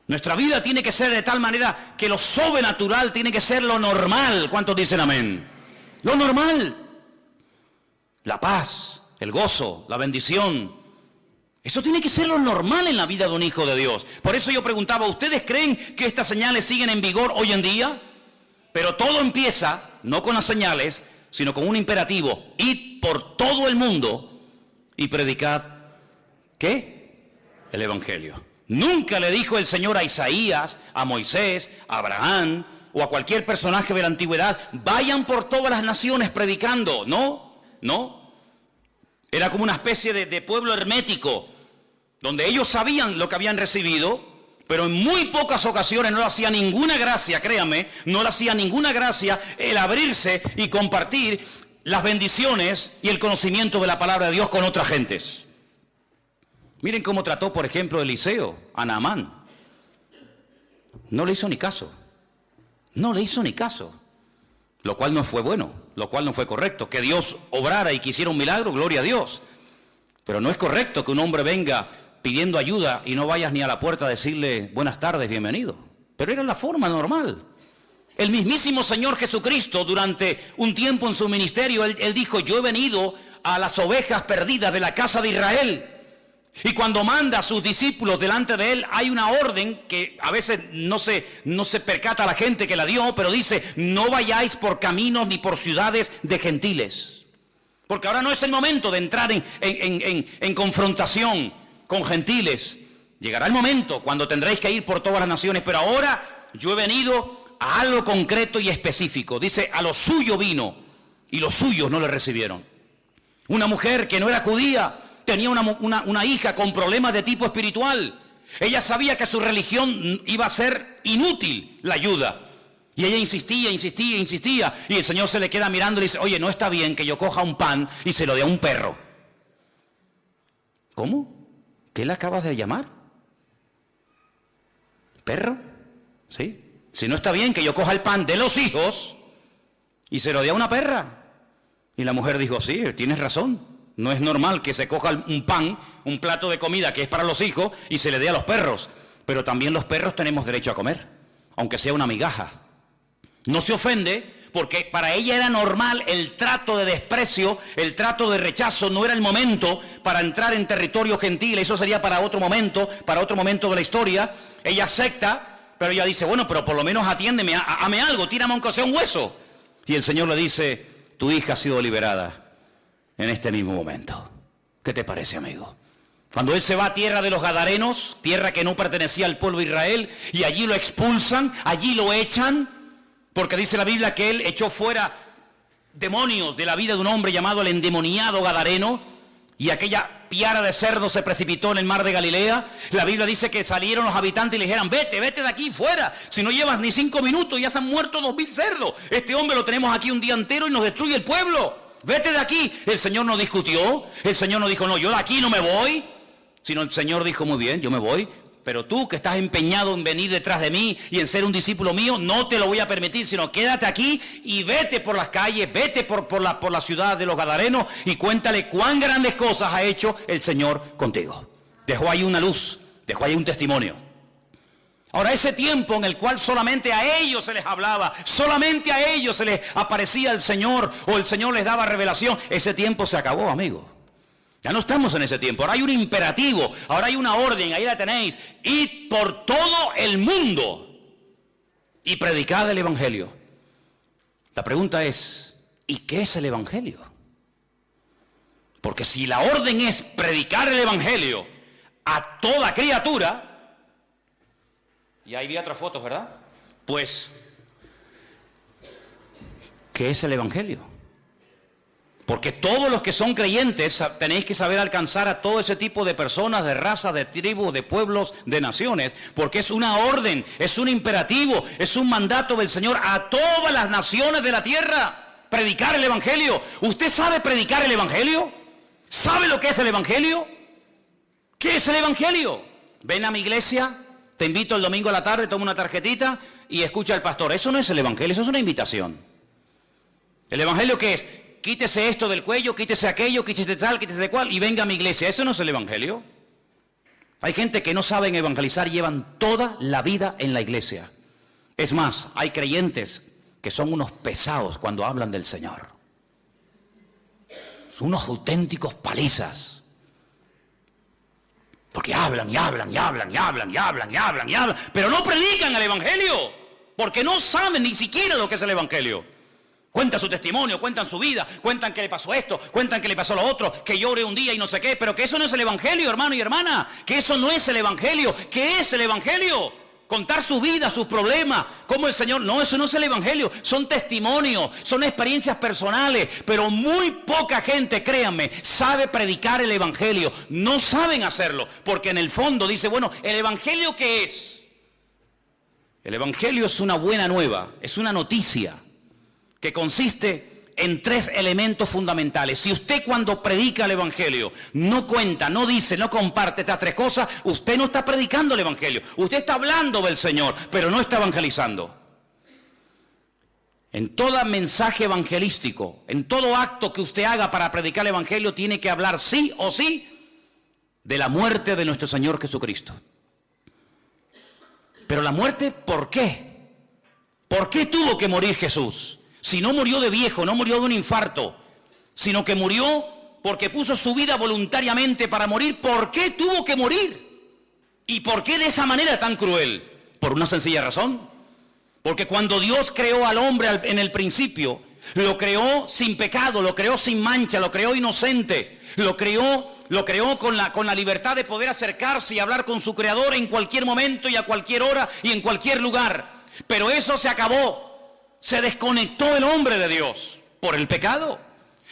Nuestra vida tiene que ser de tal manera que lo sobrenatural tiene que ser lo normal. ¿Cuántos dicen amén? Lo normal. La paz, el gozo, la bendición. Eso tiene que ser lo normal en la vida de un hijo de Dios. Por eso yo preguntaba, ¿ustedes creen que estas señales siguen en vigor hoy en día? Pero todo empieza, no con las señales, sino con un imperativo. Id por todo el mundo y predicad, ¿qué? El Evangelio. Nunca le dijo el Señor a Isaías, a Moisés, a Abraham o a cualquier personaje de la antigüedad, vayan por todas las naciones predicando. No. Era como una especie de pueblo hermético, donde ellos sabían lo que habían recibido, pero en muy pocas ocasiones no le hacía ninguna gracia, créanme, no le hacía ninguna gracia el abrirse y compartir las bendiciones y el conocimiento de la palabra de Dios con otras gentes. Miren cómo trató, por ejemplo, Eliseo a Naamán. No le hizo ni caso. No le hizo ni caso. Lo cual no fue bueno, lo cual no fue correcto. Que Dios obrara y que hiciera un milagro, gloria a Dios. Pero no es correcto que un hombre venga pidiendo ayuda y no vayas ni a la puerta a decirle buenas tardes, bienvenido. Pero era la forma normal. El mismísimo Señor Jesucristo, durante un tiempo en su ministerio, él dijo, yo he venido a las ovejas perdidas de la casa de Israel. Y cuando manda a sus discípulos delante de él, hay una orden que a veces no se percata la gente que la dio, pero dice, no vayáis por caminos ni por ciudades de gentiles. Porque ahora no es el momento de entrar en confrontación con gentiles. Llegará el momento cuando tendréis que ir por todas las naciones, pero ahora yo he venido a algo concreto y específico. Dice, a lo suyo vino y los suyos no le recibieron. Una mujer que no era judía, tenía una hija con problemas de tipo espiritual. Ella sabía que su religión iba a ser inútil la ayuda. Y ella insistía. Y el Señor se le queda mirando y le dice, oye, no está bien que yo coja un pan y se lo dé a un perro. ¿Cómo? ¿Qué le acabas de llamar? ¿Perro? ¿Sí? Si no está bien que yo coja el pan de los hijos y se lo dé a una perra. Y la mujer dijo, sí, tienes razón. No es normal que se coja un pan, un plato de comida que es para los hijos y se le dé a los perros. pero también los perros tenemos derecho a comer, aunque sea una migaja. No se ofende porque para ella era normal el trato de desprecio, el trato de rechazo. No era el momento para entrar en territorio gentil, eso sería para otro momento de la historia. Ella acepta, pero ella dice, bueno, pero por lo menos atiéndeme, hame algo, tírame aunque sea un hueso. Y el Señor le dice, tu hija ha sido liberada en este mismo momento. ¿Qué te parece, amigo? Cuando él se va a tierra de los Gadarenos, tierra que no pertenecía al pueblo de Israel, y allí lo expulsan, allí lo echan, porque dice la Biblia que él echó fuera demonios de la vida de un hombre llamado el endemoniado Gadareno, y aquella piara de cerdos se precipitó en el mar de Galilea. La Biblia dice que salieron los habitantes y le dijeron, vete de aquí, fuera, si no llevas ni 5 minutos ya se han muerto 2000 cerdos, este hombre lo tenemos aquí un día entero y nos destruye el pueblo, vete de aquí. El Señor no discutió, el Señor no dijo, no, yo de aquí no me voy, sino el Señor dijo, muy bien, yo me voy, pero tú que estás empeñado en venir detrás de mí y en ser un discípulo mío, no te lo voy a permitir, sino quédate aquí y vete por las calles, vete por la ciudad de los Gadarenos y cuéntale cuán grandes cosas ha hecho el Señor contigo. Dejó ahí una luz, dejó ahí un testimonio. Ahora, ese tiempo en el cual solamente a ellos se les hablaba, solamente a ellos se les aparecía el Señor o el Señor les daba revelación, ese tiempo se acabó, amigo. Ya no estamos en ese tiempo, ahora hay un imperativo, ahora hay una orden, ahí la tenéis, id por todo el mundo y predicad el Evangelio. La pregunta es, ¿y qué es el Evangelio? Porque si la orden es predicar el Evangelio a toda criatura, y ahí vi otras fotos, ¿verdad? Pues, ¿qué es el Evangelio? Porque todos los que son creyentes tenéis que saber alcanzar a todo ese tipo de personas, de razas, de tribus, de pueblos, de naciones, porque es una orden, es un imperativo, es un mandato del Señor a todas las naciones de la tierra, predicar el Evangelio. ¿Usted sabe predicar el Evangelio? ¿Sabe lo que es el Evangelio? ¿Qué es el Evangelio? Ven a mi iglesia, te invito el domingo a la tarde, toma una tarjetita y escucha al pastor. Eso no es el Evangelio, eso es una invitación. ¿El Evangelio qué es? Quítese esto del cuello, quítese aquello, quítese tal, quítese de cual y venga a mi iglesia. Eso no es el Evangelio. Hay gente que no saben evangelizar y llevan toda la vida en la iglesia. Es más, hay creyentes que son unos pesados cuando hablan del Señor. Son unos auténticos palizas. Porque hablan y hablan y hablan y hablan y hablan y hablan y hablan, pero no predican el Evangelio, porque no saben ni siquiera lo que es el Evangelio. Cuentan su testimonio, cuentan su vida, cuentan que le pasó esto, cuentan que le pasó lo otro, que llore un día y no sé qué, pero que eso no es el Evangelio, hermano y hermana, que eso no es el Evangelio. ¿Qué es el Evangelio? Contar su vida, sus problemas, cómo el Señor... No, eso no es el Evangelio, son testimonios, son experiencias personales, pero muy poca gente, créanme, sabe predicar el Evangelio, no saben hacerlo, porque en el fondo dice, bueno, ¿el Evangelio qué es? El Evangelio es una buena nueva, es una noticia que consiste en 3 elementos fundamentales. Si usted cuando predica el Evangelio no cuenta, no dice, no comparte estas 3 cosas, usted no está predicando el Evangelio. Usted está hablando del Señor, pero no está evangelizando. En todo mensaje evangelístico, en todo acto que usted haga para predicar el Evangelio, tiene que hablar sí o sí de la muerte de nuestro Señor Jesucristo. Pero la muerte, ¿por qué? ¿Por qué tuvo que morir Jesús? Si no murió de viejo, no murió de un infarto, sino que murió porque puso su vida voluntariamente para morir. ¿Por qué tuvo que morir? ¿Y por qué de esa manera tan cruel? Por una sencilla razón. Porque cuando Dios creó al hombre en el principio, lo creó sin pecado, lo creó sin mancha, lo creó inocente, lo creó con la libertad de poder acercarse y hablar con su Creador en cualquier momento y a cualquier hora y en cualquier lugar. Pero eso se acabó. Se desconectó el hombre de Dios por el pecado.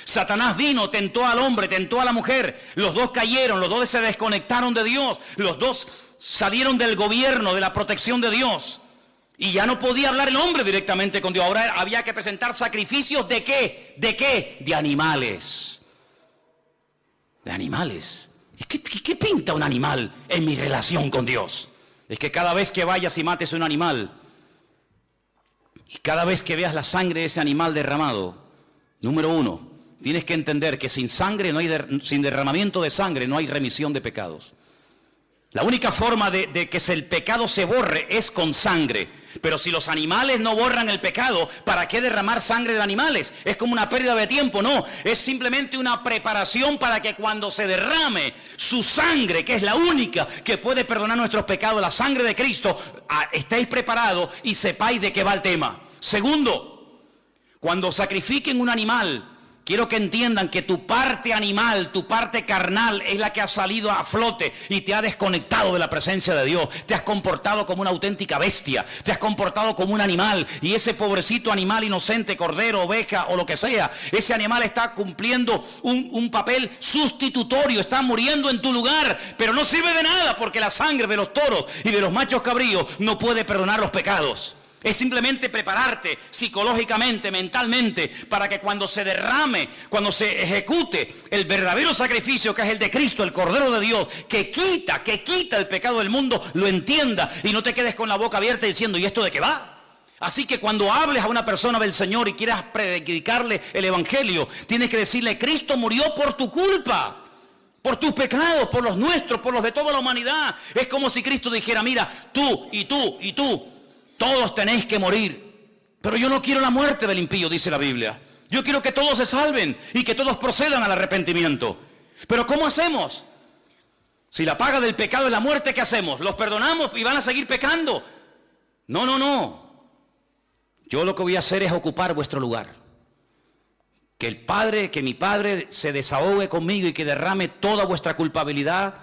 Satanás vino, tentó al hombre, tentó a la mujer. Los dos cayeron, los dos se desconectaron de Dios. Los dos salieron del gobierno, de la protección de Dios. Y ya no podía hablar el hombre directamente con Dios. Ahora había que presentar sacrificios ¿de qué? ¿De qué? De animales. De animales. ¿Qué pinta un animal en mi relación con Dios? Es que cada vez que vayas y mates un animal, y cada vez que veas la sangre de ese animal derramado, número 1, tienes que entender que sin sangre sin derramamiento de sangre no hay remisión de pecados. La única forma de que el pecado se borre es con sangre. Pero si los animales no borran el pecado, ¿para qué derramar sangre de animales? Es como una pérdida de tiempo, no. Es simplemente una preparación para que cuando se derrame su sangre, que es la única que puede perdonar nuestros pecados, la sangre de Cristo, estéis preparados y sepáis de qué va el tema. Segundo, cuando sacrifiquen un animal, quiero que entiendan que tu parte animal, tu parte carnal es la que ha salido a flote y te ha desconectado de la presencia de Dios. Te has comportado como una auténtica bestia, te has comportado como un animal, y ese pobrecito animal inocente, cordero, oveja o lo que sea, ese animal está cumpliendo un papel sustitutorio, está muriendo en tu lugar, pero no sirve de nada porque la sangre de los toros y de los machos cabríos no puede perdonar los pecados. Es simplemente prepararte psicológicamente, mentalmente, para que cuando se derrame, cuando se ejecute el verdadero sacrificio que es el de Cristo, el Cordero de Dios, que quita el pecado del mundo, lo entienda y no te quedes con la boca abierta diciendo, ¿y esto de qué va? Así que cuando hables a una persona del Señor y quieras predicarle el Evangelio, tienes que decirle, Cristo murió por tu culpa, por tus pecados, por los nuestros, por los de toda la humanidad. Es como si Cristo dijera, mira, tú y tú y tú, todos tenéis que morir, pero yo no quiero la muerte del impío, dice la Biblia. Yo quiero que todos se salven y que todos procedan al arrepentimiento. Pero ¿cómo hacemos? Si la paga del pecado es la muerte, ¿qué hacemos? ¿Los perdonamos y van a seguir pecando? No. Yo lo que voy a hacer es ocupar vuestro lugar. Que mi Padre se desahogue conmigo y que derrame toda vuestra culpabilidad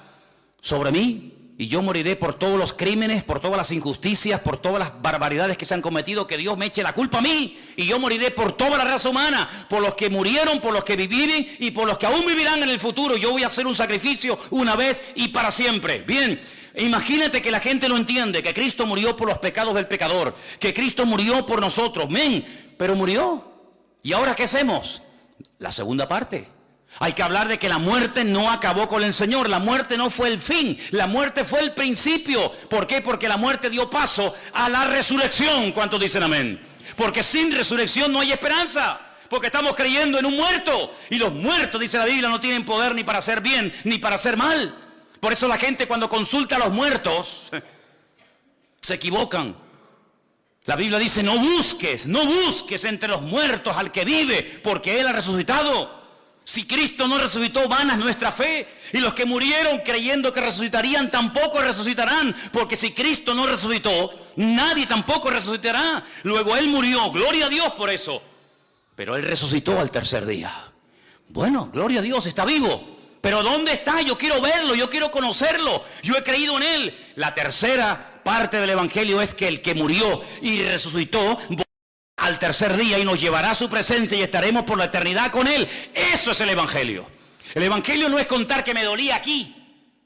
sobre mí. Y yo moriré por todos los crímenes, por todas las injusticias, por todas las barbaridades que se han cometido, que Dios me eche la culpa a mí. Y yo moriré por toda la raza humana, por los que murieron, por los que viven y por los que aún vivirán en el futuro. Yo voy a hacer un sacrificio una vez y para siempre. Bien, imagínate que la gente no entiende que Cristo murió por los pecados del pecador, que Cristo murió por nosotros. Men, pero murió. ¿Y ahora qué hacemos? La segunda parte. Hay que hablar de que la muerte no acabó con el Señor. La muerte no fue el fin, la muerte fue el principio. ¿Por qué? Porque la muerte dio paso a la resurrección. ¿Cuántos dicen amén? Porque sin resurrección no hay esperanza, porque estamos creyendo en un muerto, y los muertos, dice la Biblia, no tienen poder ni para hacer bien ni para hacer mal. Por eso la gente cuando consulta a los muertos se equivocan. La Biblia dice, no busques entre los muertos al que vive, porque Él ha resucitado. Si Cristo no resucitó, vana es nuestra fe. Y los que murieron creyendo que resucitarían tampoco resucitarán, porque si Cristo no resucitó, nadie tampoco resucitará. Luego Él murió, gloria a Dios por eso, pero Él resucitó al tercer día. Bueno, gloria a Dios, está vivo. Pero ¿dónde está? Yo quiero verlo, yo quiero conocerlo. Yo he creído en Él. La tercera parte del Evangelio es que el que murió y resucitó al tercer día y nos llevará a su presencia y estaremos por la eternidad con Él. Eso es el Evangelio. El Evangelio no es contar que me dolía aquí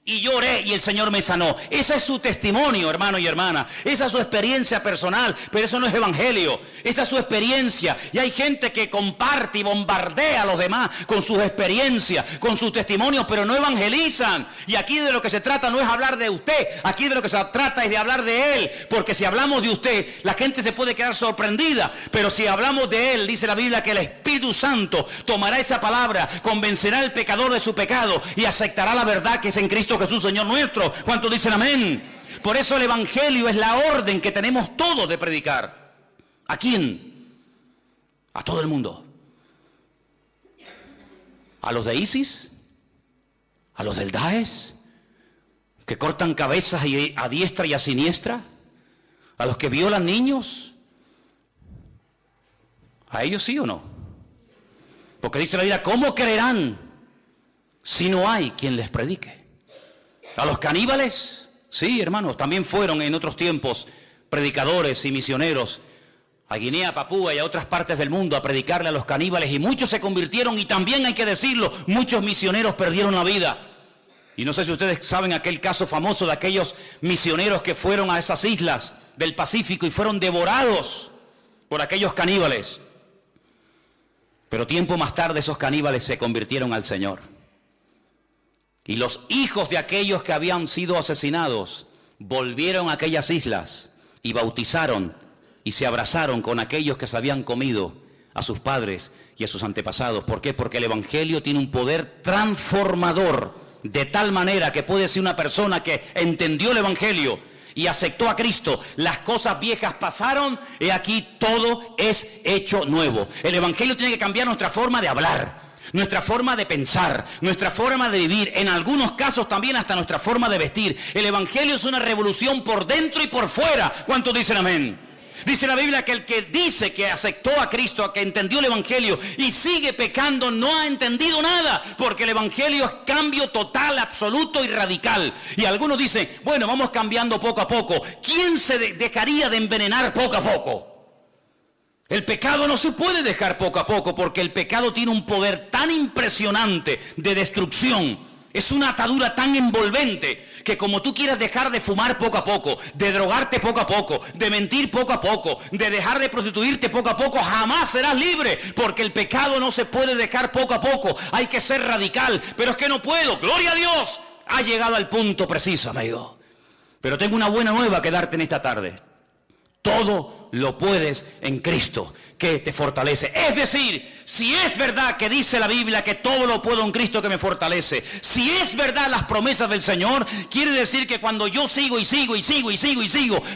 y lloré y el Señor me sanó. Ese es su testimonio, hermano y hermana. Esa es su experiencia personal, pero eso no es evangelio. Esa es su experiencia. Y hay gente que comparte y bombardea a los demás con sus experiencias, con sus testimonios, pero no evangelizan. Y aquí de lo que se trata no es hablar de usted. Aquí de lo que se trata es de hablar de Él. Porque si hablamos de usted, la gente se puede quedar sorprendida. Pero si hablamos de Él, dice la Biblia que el Espíritu Santo tomará esa palabra, convencerá al pecador de su pecado y aceptará la verdad que es en Cristo Jesús, Señor nuestro. ¿Cuántos dicen amén? Por eso el Evangelio es la orden que tenemos todos de predicar. ¿A quién? A todo el mundo. A los de ISIS, a los del Daesh, que cortan cabezas a diestra y a siniestra, a los que violan niños. ¿A ellos sí o no? Porque dice la Biblia, ¿cómo creerán si no hay quien les predique? A los caníbales, sí, hermanos, también fueron en otros tiempos predicadores y misioneros a Guinea, Papúa y a otras partes del mundo a predicarle a los caníbales, y muchos se convirtieron, y también hay que decirlo, muchos misioneros perdieron la vida. Y no sé si ustedes saben aquel caso famoso de aquellos misioneros que fueron a esas islas del Pacífico y fueron devorados por aquellos caníbales. Pero tiempo más tarde esos caníbales se convirtieron al Señor. Y los hijos de aquellos que habían sido asesinados volvieron a aquellas islas y bautizaron y se abrazaron con aquellos que se habían comido a sus padres y a sus antepasados. ¿Por qué? Porque el Evangelio tiene un poder transformador de tal manera que puede ser una persona que entendió el Evangelio y aceptó a Cristo. Las cosas viejas pasaron y aquí todo es hecho nuevo. El Evangelio tiene que cambiar nuestra forma de hablar, nuestra forma de pensar, nuestra forma de vivir, en algunos casos también hasta nuestra forma de vestir. El Evangelio es una revolución por dentro y por fuera. ¿Cuántos dicen amén? Dice la Biblia que el que dice que aceptó a Cristo, que entendió el Evangelio y sigue pecando, no ha entendido nada, porque el Evangelio es cambio total, absoluto y radical. Y algunos dicen, bueno, vamos cambiando poco a poco. ¿Quién se dejaría de envenenar poco a poco? El pecado no se puede dejar poco a poco, porque el pecado tiene un poder tan impresionante de destrucción. Es una atadura tan envolvente que como tú quieras dejar de fumar poco a poco, de drogarte poco a poco, de mentir poco a poco, de dejar de prostituirte poco a poco, jamás serás libre, porque el pecado no se puede dejar poco a poco. Hay que ser radical, pero es que no puedo. Gloria a Dios, ha llegado al punto preciso, amigo. Pero tengo una buena nueva que darte en esta tarde. Todo lo puedes en Cristo, que te fortalece. Es decir, si es verdad que dice la Biblia que todo lo puedo en Cristo que me fortalece, si es verdad las promesas del Señor, quiere decir que cuando yo sigo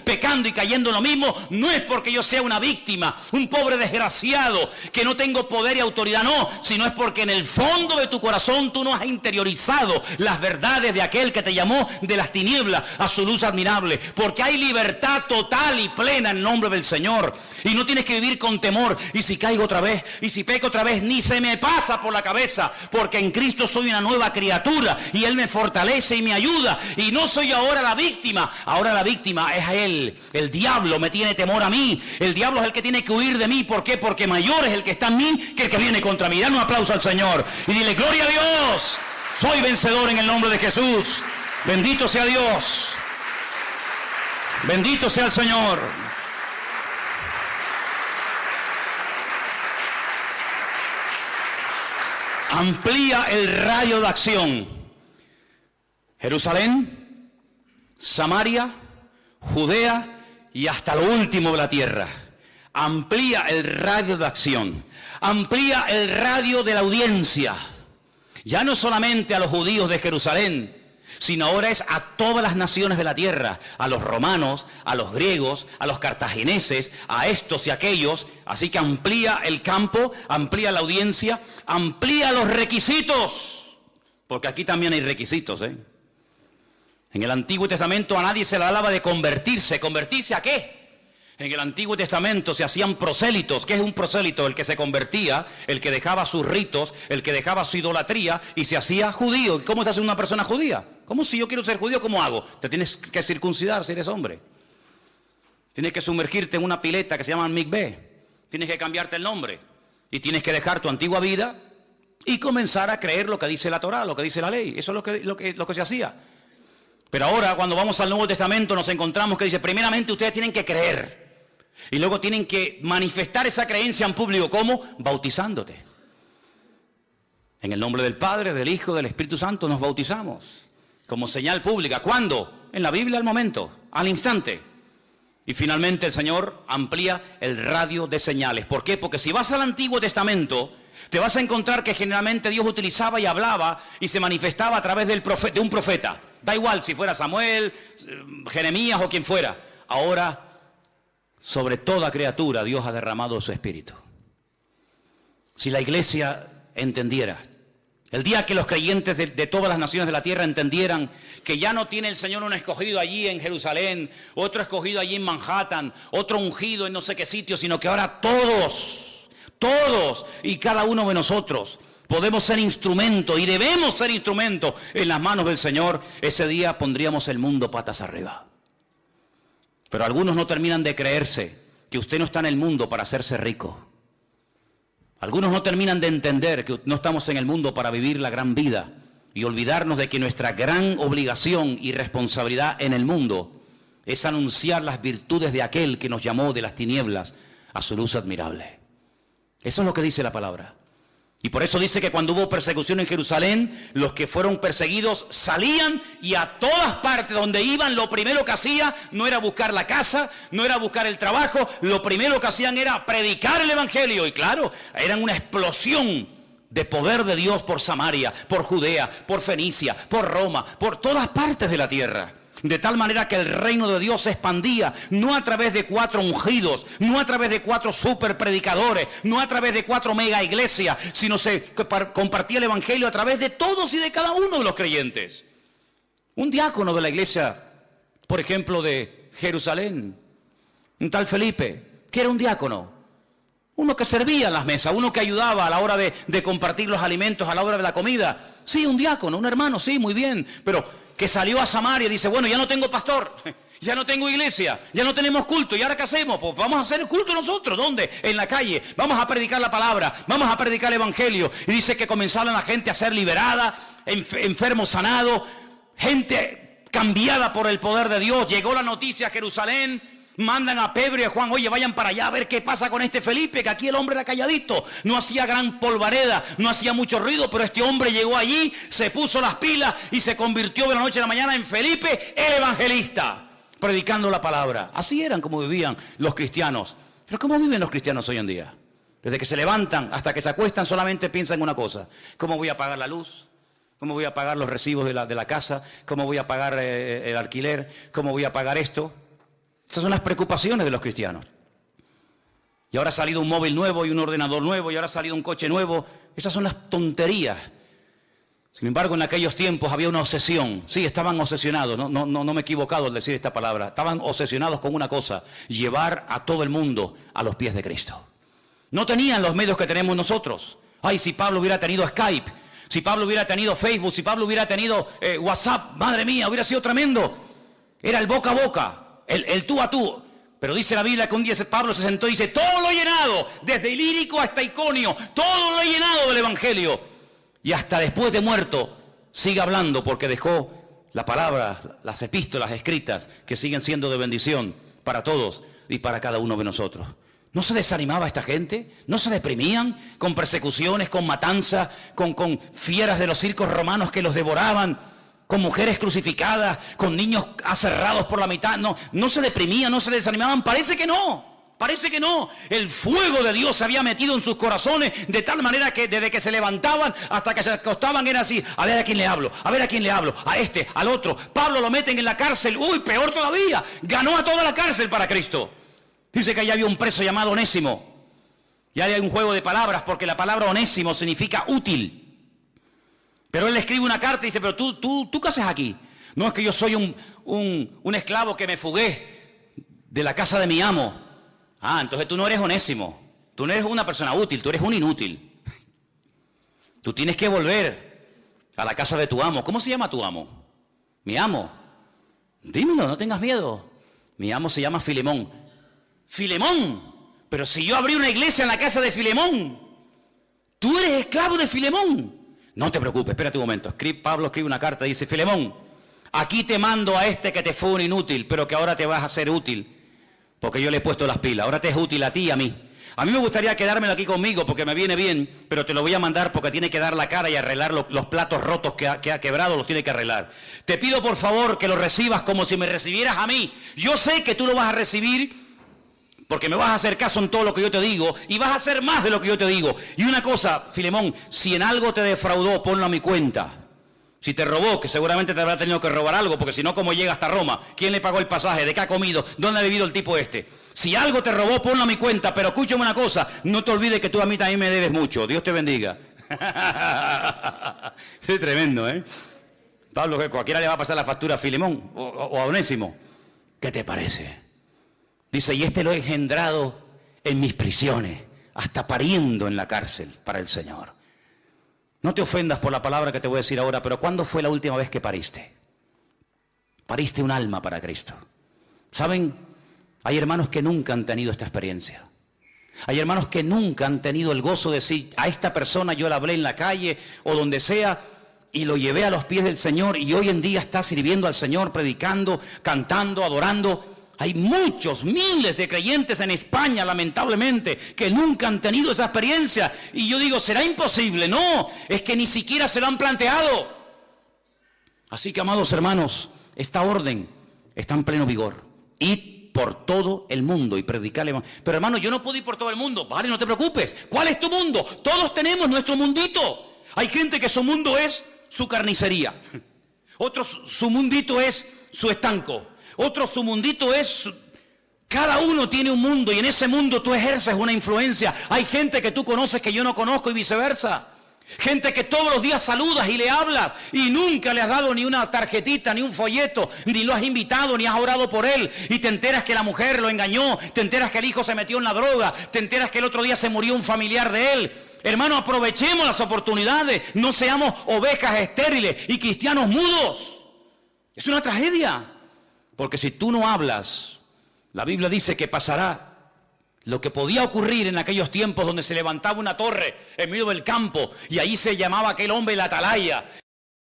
pecando y cayendo en lo mismo, no es porque yo sea una víctima, un pobre desgraciado, que no tengo poder y autoridad, no, sino es porque en el fondo de tu corazón tú no has interiorizado las verdades de aquel que te llamó de las tinieblas a su luz admirable, porque hay libertad total y plena en el nombre del Señor, y no tienes que vivir con temor, y si caigo otra vez, y si peco otra vez, ni se me pasa por la cabeza, porque en Cristo soy una nueva criatura, y Él me fortalece y me ayuda, y no soy ahora la víctima, ahora la víctima es a Él. El diablo me tiene temor a mí, el diablo es el que tiene que huir de mí. ¿Por qué? Porque mayor es el que está en mí que el que viene contra mí. Dale un aplauso al Señor y dile, gloria a Dios, soy vencedor en el nombre de Jesús. Bendito sea Dios, bendito sea el Señor. Amplía el radio de acción. Jerusalén, Samaria, Judea y hasta lo último de la tierra. Amplía el radio de acción. Amplía el radio de la audiencia. Ya no solamente a los judíos de Jerusalén, sino ahora es a todas las naciones de la tierra, a los romanos, a los griegos, a los cartagineses, a estos y aquellos. Así que amplía el campo, amplía la audiencia, amplía los requisitos, porque aquí también hay requisitos, ¿eh? En el Antiguo Testamento a nadie se le hablaba de convertirse. ¿Convertirse a qué? En el Antiguo Testamento se hacían prosélitos. ¿Qué es un prosélito? El que se convertía, el que dejaba sus ritos, el que dejaba su idolatría y se hacía judío. ¿Y cómo se hace una persona judía? ¿Cómo si yo quiero ser judío, cómo hago? Te tienes que circuncidar si eres hombre. Tienes que sumergirte en una pileta que se llama mikveh. Tienes que cambiarte el nombre. Y tienes que dejar tu antigua vida y comenzar a creer lo que dice la Torá, lo que dice la ley. Eso es lo que se hacía. Pero ahora cuando vamos al Nuevo Testamento nos encontramos que dice, primeramente ustedes tienen que creer. Y luego tienen que manifestar esa creencia en público. ¿Cómo? Bautizándote. En el nombre del Padre, del Hijo, del Espíritu Santo nos bautizamos. Como señal pública. ¿Cuándo? En la Biblia al momento, al instante. Y finalmente el Señor amplía el radio de señales. ¿Por qué? Porque si vas al Antiguo Testamento, te vas a encontrar que generalmente Dios utilizaba y hablaba y se manifestaba a través de un profeta. Da igual si fuera Samuel, Jeremías o quien fuera. Ahora, sobre toda criatura, Dios ha derramado su Espíritu. Si la iglesia entendiera, el día que los creyentes de todas las naciones de la tierra entendieran que ya no tiene el Señor un escogido allí en Jerusalén, otro escogido allí en Manhattan, otro ungido en no sé qué sitio, sino que ahora todos y cada uno de nosotros podemos ser instrumento y debemos ser instrumento en las manos del Señor. Ese día pondríamos el mundo patas arriba. Pero algunos no terminan de creerse que usted no está en el mundo para hacerse rico. Algunos no terminan de entender que no estamos en el mundo para vivir la gran vida y olvidarnos de que nuestra gran obligación y responsabilidad en el mundo es anunciar las virtudes de aquel que nos llamó de las tinieblas a su luz admirable. Eso es lo que dice la palabra. Y por eso dice que cuando hubo persecución en Jerusalén, los que fueron perseguidos salían y a todas partes donde iban, lo primero que hacían no era buscar la casa, no era buscar el trabajo, lo primero que hacían era predicar el Evangelio. Y claro, eran una explosión de poder de Dios por Samaria, por Judea, por Fenicia, por Roma, por todas partes de la tierra. De tal manera que el reino de Dios se expandía, no a través de 4 ungidos, no a través de 4 super predicadores, no a través de 4 mega iglesias, sino se compartía el evangelio a través de todos y de cada uno de los creyentes. Un diácono de la iglesia, por ejemplo, de Jerusalén, un tal Felipe, que era un diácono, uno que servía en las mesas, uno que ayudaba a la hora de compartir los alimentos, a la hora de la comida. Sí, un diácono, un hermano, sí, muy bien, pero que salió a Samaria y dice, bueno, ya no tengo pastor, ya no tengo iglesia, ya no tenemos culto, ¿y ahora qué hacemos? Pues vamos a hacer el culto nosotros. ¿Dónde? En la calle. Vamos a predicar la palabra, vamos a predicar el evangelio. Y dice que comenzaron la gente a ser liberada, enfermos sanados, gente cambiada por el poder de Dios. Llegó la noticia a Jerusalén. Mandan a Pedro y a Juan, oye, vayan para allá a ver qué pasa con este Felipe, que aquí el hombre era calladito, no hacía gran polvareda, no hacía mucho ruido, pero este hombre llegó allí, se puso las pilas y se convirtió de la noche a la mañana en Felipe el evangelista, predicando la palabra. Así eran como vivían los cristianos. Pero ¿cómo viven los cristianos hoy en día? Desde que se levantan hasta que se acuestan solamente piensan en una cosa: ¿cómo voy a pagar la luz? ¿Cómo voy a pagar los recibos de la casa? ¿Cómo voy a pagar el alquiler? ¿Cómo voy a pagar esto? Esas son las preocupaciones de los cristianos. Y ahora ha salido un móvil nuevo y un ordenador nuevo, y ahora ha salido un coche nuevo. Esas son las tonterías. Sin embargo, en aquellos tiempos había una obsesión. Sí, estaban obsesionados, no me he equivocado al decir esta palabra. Estaban obsesionados con una cosa: llevar a todo el mundo a los pies de Cristo. No tenían los medios que tenemos nosotros. Ay, si Pablo hubiera tenido Skype, si Pablo hubiera tenido Facebook, si Pablo hubiera tenido WhatsApp, madre mía, hubiera sido tremendo. Era el boca a boca. El tú a tú. Pero dice la Biblia que un día Pablo se sentó y dice, todo lo he llenado, desde Ilírico hasta Iconio, todo lo he llenado del evangelio. Y hasta después de muerto sigue hablando, porque dejó la palabra, las epístolas escritas, que siguen siendo de bendición para todos y para cada uno de nosotros. ¿No se desanimaba esta gente? ¿No se deprimían con persecuciones, con matanzas, con fieras de los circos romanos que los devoraban? Con mujeres crucificadas, con niños aserrados por la mitad. No se deprimían, no se desanimaban. Parece que no. El fuego de Dios se había metido en sus corazones de tal manera que desde que se levantaban hasta que se acostaban era así: a ver a quién le hablo, a ver a quién le hablo, a este, al otro. Pablo lo meten en la cárcel. Uy, peor todavía, ganó a toda la cárcel para Cristo. Dice que allá había un preso llamado Onésimo. Y ahí hay un juego de palabras, porque la palabra Onésimo significa útil. Pero él le escribe una carta y dice, pero tú ¿qué haces aquí? No, es que yo soy un esclavo que me fugué de la casa de mi amo. Ah, entonces tú no eres Onésimo. Tú no eres una persona útil, tú eres un inútil. Tú tienes que volver a la casa de tu amo. ¿Cómo se llama tu amo? Mi amo. Dímelo, no tengas miedo. Mi amo se llama Filemón. Filemón. Pero si yo abrí una iglesia en la casa de Filemón, tú eres esclavo de Filemón. No te preocupes, espérate un momento. Pablo escribe una carta y dice, Filemón, aquí te mando a este que te fue un inútil, pero que ahora te vas a hacer útil, porque yo le he puesto las pilas. Ahora te es útil a ti y a mí. A mí me gustaría quedármelo aquí conmigo porque me viene bien, pero te lo voy a mandar porque tiene que dar la cara y arreglar los platos rotos que ha quebrado, los tiene que arreglar. Te pido por favor que lo recibas como si me recibieras a mí. Yo sé que tú lo vas a recibir porque me vas a hacer caso en todo lo que yo te digo y vas a hacer más de lo que yo te digo. Y una cosa, Filemón, si en algo te defraudó, ponlo a mi cuenta. Si te robó, que seguramente te habrá tenido que robar algo, porque si no, ¿cómo llega hasta Roma? ¿Quién le pagó el pasaje? ¿De qué ha comido? ¿Dónde ha vivido el tipo este? Si algo te robó, ponlo a mi cuenta, pero escúchame una cosa, no te olvides que tú a mí también me debes mucho. Dios te bendiga. Es tremendo, ¿eh? Pablo, que cualquiera le va a pasar la factura a Filemón o a Onésimo. ¿Qué te parece? Dice, y este lo he engendrado en mis prisiones, hasta pariendo en la cárcel para el Señor. No te ofendas por la palabra que te voy a decir ahora, pero ¿cuándo fue la última vez que pariste? Pariste un alma para Cristo. ¿Saben? Hay hermanos que nunca han tenido esta experiencia. Hay hermanos que nunca han tenido el gozo de decir, a esta persona yo la hablé en la calle o donde sea, y lo llevé a los pies del Señor, y hoy en día está sirviendo al Señor, predicando, cantando, adorando. Hay muchos, miles de creyentes en España, lamentablemente, que nunca han tenido esa experiencia. Y yo digo, ¿será imposible? No, es que ni siquiera se lo han planteado. Así que, amados hermanos, esta orden está en pleno vigor. Id por todo el mundo y predicarle. Pero hermano, yo no puedo ir por todo el mundo. Vale, no te preocupes. ¿Cuál es tu mundo? Todos tenemos nuestro mundito. Hay gente que su mundo es su carnicería. Otros su mundito es su estanco. Otros su mundito es... Cada uno tiene un mundo y en ese mundo tú ejerces una influencia. Hay gente que tú conoces que yo no conozco y viceversa. Gente que todos los días saludas y le hablas y nunca le has dado ni una tarjetita, ni un folleto, ni lo has invitado, ni has orado por él. Y te enteras que la mujer lo engañó, te enteras que el hijo se metió en la droga, te enteras que el otro día se murió un familiar de él. Hermano, aprovechemos las oportunidades, no seamos ovejas estériles y cristianos mudos. Es una tragedia, porque si tú no hablas, la Biblia dice que pasará lo que podía ocurrir en aquellos tiempos donde se levantaba una torre en medio del campo y ahí se llamaba aquel hombre la atalaya.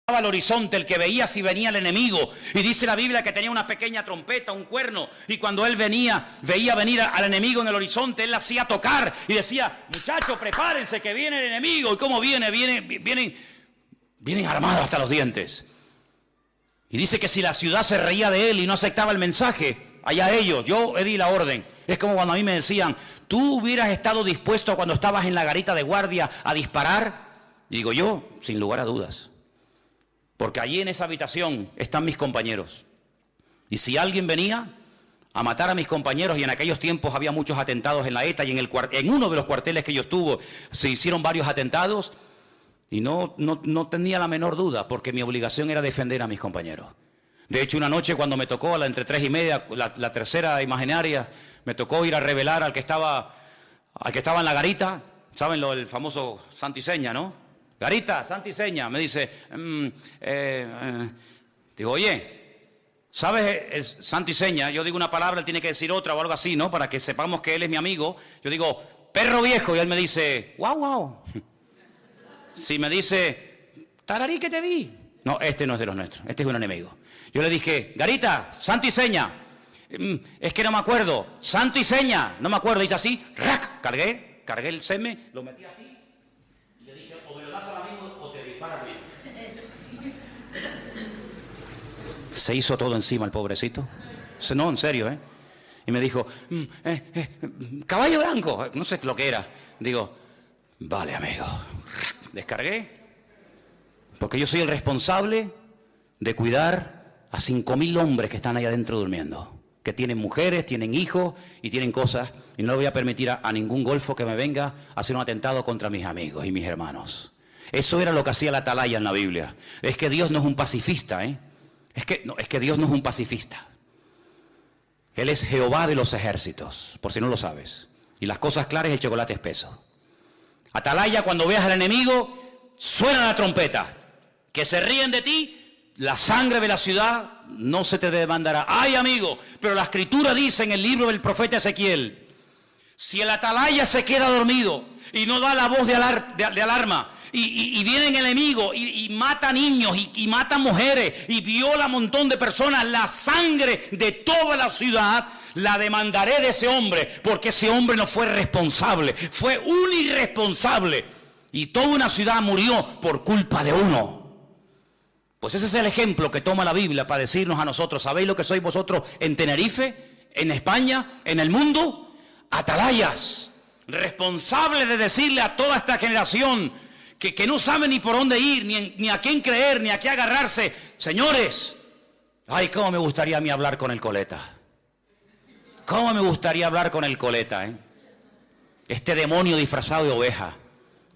Al horizonte, el que veía si venía el enemigo. Y dice la Biblia que tenía una pequeña trompeta, un cuerno. Y cuando él veía venir al enemigo en el horizonte, él la hacía tocar y decía: muchachos, prepárense que viene el enemigo. ¿Y cómo viene? Vienen armados hasta los dientes. Y dice que si la ciudad se reía de él y no aceptaba el mensaje, allá ellos, yo di la orden. Es como cuando a mí me decían: ¿tú hubieras estado dispuesto cuando estabas en la garita de guardia a disparar? Digo yo, sin lugar a dudas. Porque allí en esa habitación están mis compañeros. Y si alguien venía a matar a mis compañeros, y en aquellos tiempos había muchos atentados en la ETA, y en uno de los cuarteles que yo estuve se hicieron varios atentados, y no tenía la menor duda, porque mi obligación era defender a mis compañeros. De hecho, una noche cuando me tocó entre 3:30, la tercera imaginaria, me tocó ir a revelar al que estaba en la garita. ¿Saben el famoso santo y seña, no? Garita, santo y seña. Me dice, digo, oye, ¿sabes el santo y seña? Yo digo una palabra, él tiene que decir otra o algo así, ¿no? Para que sepamos que él es mi amigo. Yo digo, perro viejo, y él me dice, guau. Si me dice, tararí que te vi. No, este no es de los nuestros, este es un enemigo. Yo le dije, Garita, santo y seña. Es que no me acuerdo. Santo y seña, no me acuerdo. Dice así, ¡rac! Cargué el seme, lo metí así. Le dije, o me lo das al amigo o te disparas bien. Se hizo todo encima el pobrecito. No, en serio, ¿eh? Y me dijo, caballo blanco. No sé lo que era. Digo, vale, amigo. Descargué. Porque yo soy el responsable de cuidar a 5.000 hombres que están ahí adentro durmiendo, que tienen mujeres, tienen hijos y tienen cosas, y no le voy a permitir a ningún golfo que me venga a hacer un atentado contra mis amigos y mis hermanos. Eso era lo que hacía la atalaya en la Biblia. Es que Dios no es un pacifista, ¿eh? Es que Dios no es un pacifista. Él es Jehová de los ejércitos, por si no lo sabes. Y las cosas claras, el chocolate espeso. Atalaya, cuando veas al enemigo, suena la trompeta. Que se ríen de ti, la sangre de la ciudad no se te demandará. ¡Ay, amigo! Pero la Escritura dice en el libro del profeta Ezequiel, si el atalaya se queda dormido y no da la voz de alarma, y viene el enemigo y mata niños y mata mujeres y viola a un montón de personas, la sangre de toda la ciudad la demandaré de ese hombre, porque ese hombre no fue responsable, fue un irresponsable, y toda una ciudad murió por culpa de uno. Pues ese es el ejemplo que toma la Biblia para decirnos a nosotros, ¿sabéis lo que sois vosotros en Tenerife, en España, en el mundo? Atalayas, responsables de decirle a toda esta generación que no sabe ni por dónde ir, ni a quién creer, ni a qué agarrarse. Señores, ay, cómo me gustaría a mí hablar con el coleta. Cómo me gustaría hablar con el coleta, ¿eh? Este demonio disfrazado de oveja,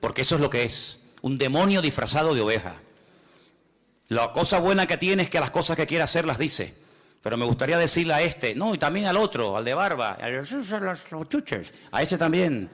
porque eso es lo que es, un demonio disfrazado de oveja. La cosa buena que tiene es que las cosas que quiere hacer las dice. Pero me gustaría decirle a este, no, y también al otro, al de barba, a ese también.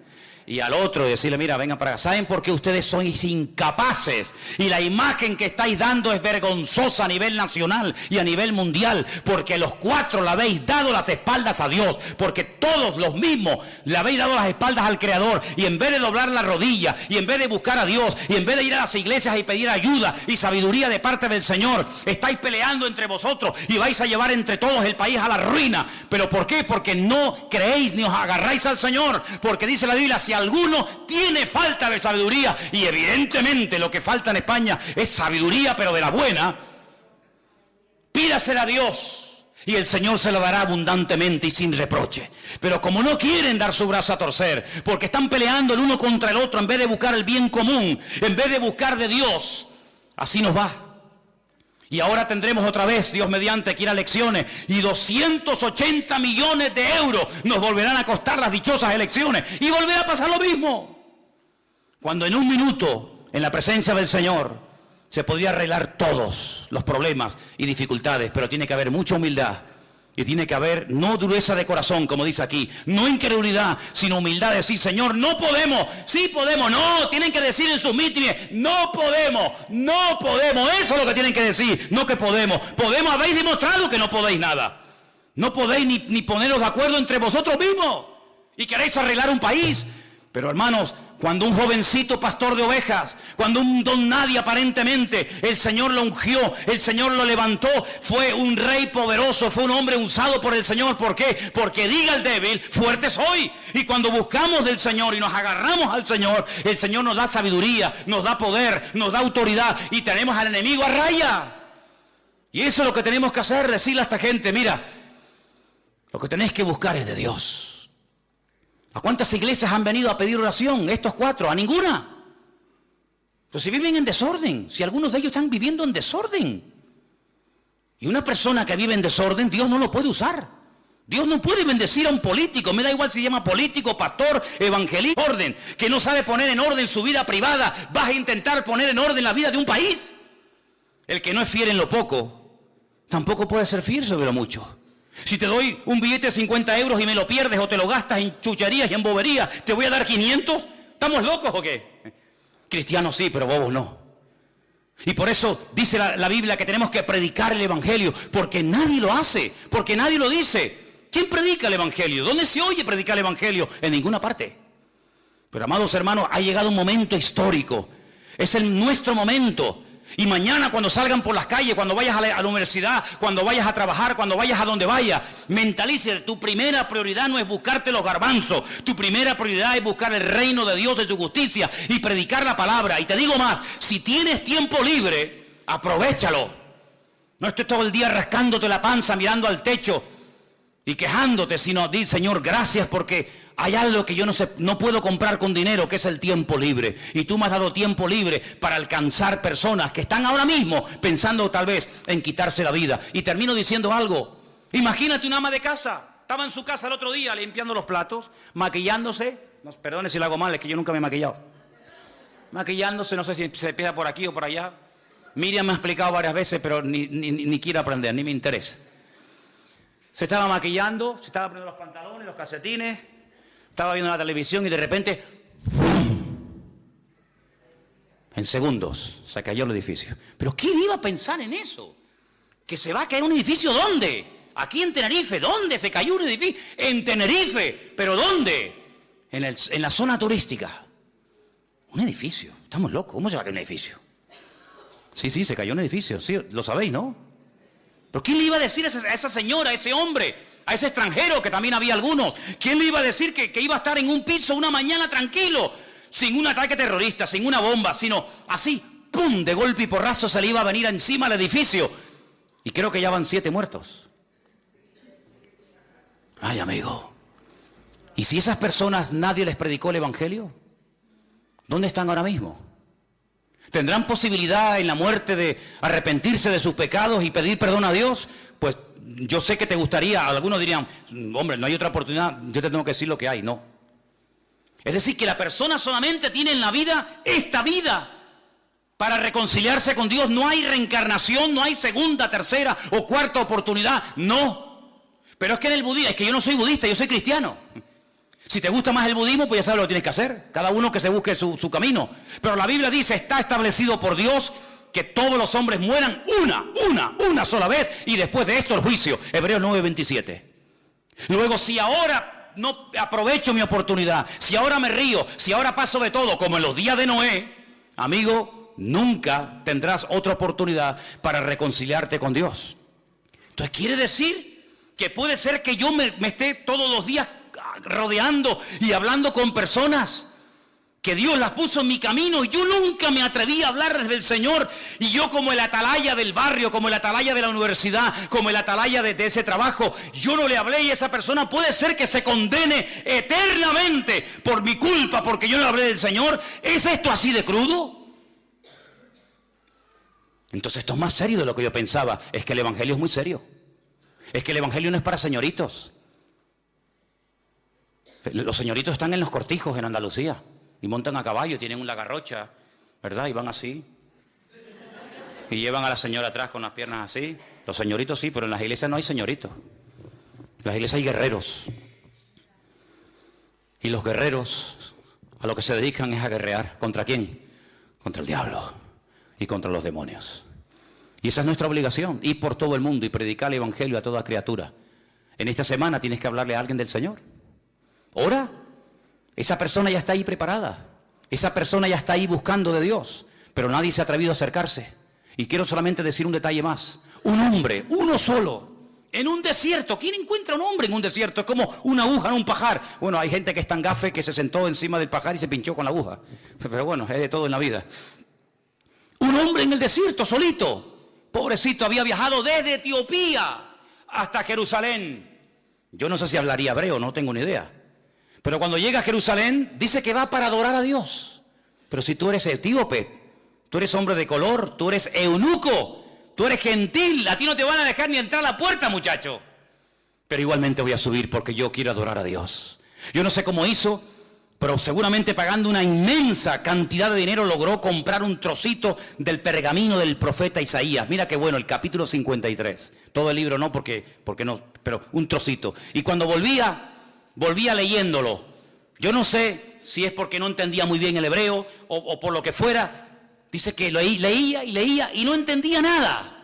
Y al otro, y decirle, mira, vengan para acá. ¿Saben por qué ustedes sois incapaces? Y la imagen que estáis dando es vergonzosa a nivel nacional y a nivel mundial. Porque los cuatro le habéis dado las espaldas a Dios. Porque todos los mismos le habéis dado las espaldas al Creador. Y en vez de doblar la rodilla, y en vez de buscar a Dios, y en vez de ir a las iglesias y pedir ayuda y sabiduría de parte del Señor, estáis peleando entre vosotros y vais a llevar entre todos el país a la ruina. ¿Pero por qué? Porque no creéis ni os agarráis al Señor. Porque dice la Biblia, si alguno tiene falta de sabiduría, y evidentemente lo que falta en España es sabiduría, pero de la buena, pídasela a Dios. Y el Señor se lo dará abundantemente y sin reproche. Pero como no quieren dar su brazo a torcer, porque están peleando el uno contra el otro en vez de buscar el bien común, en vez de buscar de Dios, así nos va. Y ahora tendremos otra vez, Dios mediante, que ir a elecciones. Y 280 millones de euros nos volverán a costar las dichosas elecciones. Y volverá a pasar lo mismo. Cuando en un minuto, en la presencia del Señor, se podría arreglar todos los problemas y dificultades. Pero tiene que haber mucha humildad. Y tiene que haber no dureza de corazón, como dice aquí, no incredulidad, sino humildad de decir, Señor, no podemos, sí podemos, no, tienen que decir en sus mítines, no podemos, no podemos, eso es lo que tienen que decir, no que podemos, habéis demostrado que no podéis nada, no podéis ni poneros de acuerdo entre vosotros mismos, y queréis arreglar un país. Pero hermanos, cuando un jovencito pastor de ovejas, cuando un don nadie aparentemente, el Señor lo ungió, el Señor lo levantó, fue un rey poderoso, fue un hombre usado por el Señor. ¿Por qué? Porque diga el débil, fuerte soy. Y cuando buscamos del Señor y nos agarramos al Señor, el Señor nos da sabiduría, nos da poder, nos da autoridad y tenemos al enemigo a raya. Y eso es lo que tenemos que hacer, decirle a esta gente, mira, lo que tenéis que buscar es de Dios. ¿A cuántas iglesias han venido a pedir oración? Estos 4, a ninguna. Pero si viven en desorden, si algunos de ellos están viviendo en desorden. Y una persona que vive en desorden, Dios no lo puede usar. Dios no puede bendecir a un político, me da igual si se llama político, pastor, evangelista, orden, que no sabe poner en orden su vida privada, vas a intentar poner en orden la vida de un país. El que no es fiel en lo poco, tampoco puede ser fiel sobre lo mucho. Si te doy un billete de 50 euros y me lo pierdes o te lo gastas en chucherías y en boberías, ¿te voy a dar 500? ¿Estamos locos o qué? Cristianos sí, pero bobos no. Y por eso dice la Biblia que tenemos que predicar el Evangelio, porque nadie lo hace, porque nadie lo dice. ¿Quién predica el Evangelio? ¿Dónde se oye predicar el Evangelio? En ninguna parte. Pero amados hermanos, ha llegado un momento histórico. Es nuestro momento. Y mañana cuando salgan por las calles, cuando vayas a la universidad, cuando vayas a trabajar, cuando vayas a donde vayas, mentalice, tu primera prioridad no es buscarte los garbanzos, tu primera prioridad es buscar el reino de Dios y su justicia y predicar la palabra. Y te digo más, si tienes tiempo libre, aprovéchalo. No estés todo el día rascándote la panza, mirando al techo y quejándote, sino di, Señor, gracias porque hay algo que yo no puedo comprar con dinero, que es el tiempo libre. Y tú me has dado tiempo libre para alcanzar personas que están ahora mismo pensando tal vez en quitarse la vida. Y termino diciendo algo. Imagínate una ama de casa. Estaba en su casa el otro día limpiando los platos, maquillándose. No, perdone si lo hago mal, es que yo nunca me he maquillado. Maquillándose, no sé si se empieza por aquí o por allá. Miriam me ha explicado varias veces, pero ni quiero aprender, ni me interesa. Se estaba maquillando, se estaba poniendo los pantalones, los calcetines, estaba viendo la televisión y de repente, en segundos, se cayó el edificio. ¿Pero quién iba a pensar en eso? ¿Que se va a caer un edificio dónde? Aquí en Tenerife. ¿Dónde se cayó un edificio? En Tenerife. ¿Pero dónde? En la zona turística. Un edificio. Estamos locos. ¿Cómo se va a caer un edificio? Sí, se cayó un edificio. Sí, lo sabéis, ¿no? ¿Pero quién le iba a decir a esa señora, a ese hombre, a ese extranjero, que también había algunos? ¿Quién le iba a decir que iba a estar en un piso una mañana tranquilo, sin un ataque terrorista, sin una bomba, sino así, ¡pum!, de golpe y porrazo se le iba a venir encima al edificio? Y creo que ya van 7 muertos. Ay, amigo. ¿Y si esas personas nadie les predicó el Evangelio? ¿Dónde están ahora mismo? ¿Tendrán posibilidad en la muerte de arrepentirse de sus pecados y pedir perdón a Dios? Pues yo sé que te gustaría, algunos dirían, hombre, no hay otra oportunidad, yo te tengo que decir lo que hay. No. Es decir, que la persona solamente tiene en la vida esta vida para reconciliarse con Dios. No hay reencarnación, no hay segunda, tercera o cuarta oportunidad, no. Pero es que en el budismo, es que yo no soy budista, yo soy cristiano. Si te gusta más el budismo, pues ya sabes lo que tienes que hacer. Cada uno que se busque su camino. Pero la Biblia dice, está establecido por Dios que todos los hombres mueran una sola vez. Y después de esto el juicio. Hebreos 9:27. Luego, si ahora no aprovecho mi oportunidad, si ahora me río, si ahora paso de todo, como en los días de Noé, amigo, nunca tendrás otra oportunidad para reconciliarte con Dios. Entonces quiere decir que puede ser que yo me esté todos los días rodeando y hablando con personas que Dios las puso en mi camino y yo nunca me atreví a hablarles del Señor. Y yo, como el atalaya del barrio, como el atalaya de la universidad, como el atalaya de ese trabajo, yo no le hablé, y esa persona puede ser que se condene eternamente por mi culpa, porque yo no le hablé del Señor. ¿Es esto así de crudo? Entonces esto es más serio de lo que yo pensaba. Es que el evangelio es muy serio. Es que el evangelio no es para señoritos. Los señoritos están en los cortijos en Andalucía y montan a caballo, tienen una garrocha, ¿verdad? Y van así. Y llevan a la señora atrás con las piernas así. Los señoritos sí, pero en las iglesias no hay señoritos. En las iglesias hay guerreros. Y los guerreros a lo que se dedican es a guerrear. ¿Contra quién? Contra el diablo y contra los demonios. Y esa es nuestra obligación, ir por todo el mundo y predicar el evangelio a toda criatura. En esta semana tienes que hablarle a alguien del Señor. Ora. Esa persona ya está ahí preparada. Esa persona ya está ahí buscando de Dios. Pero nadie se ha atrevido a acercarse. Y quiero solamente decir un detalle más. Un hombre, uno solo, en un desierto. ¿Quién encuentra un hombre en un desierto? Es como una aguja en un pajar. Bueno, hay gente que es tan gafe que se sentó encima del pajar y se pinchó con la aguja. Pero bueno, es de todo en la vida. Un hombre en el desierto, solito. Pobrecito, había viajado desde Etiopía hasta Jerusalén. Yo no sé si hablaría hebreo, no tengo ni idea. Pero cuando llega a Jerusalén, dice que va para adorar a Dios. Pero si tú eres etíope, tú eres hombre de color, tú eres eunuco, tú eres gentil, a ti no te van a dejar ni entrar a la puerta, muchacho. Pero igualmente voy a subir porque yo quiero adorar a Dios. Yo no sé cómo hizo, pero seguramente pagando una inmensa cantidad de dinero logró comprar un trocito del pergamino del profeta Isaías. Mira qué bueno, el capítulo 53. Todo el libro no, porque no, pero un trocito. Y cuando volvía leyéndolo. Yo no sé si es porque no entendía muy bien el hebreo o por lo que fuera. Dice que leía y no entendía nada.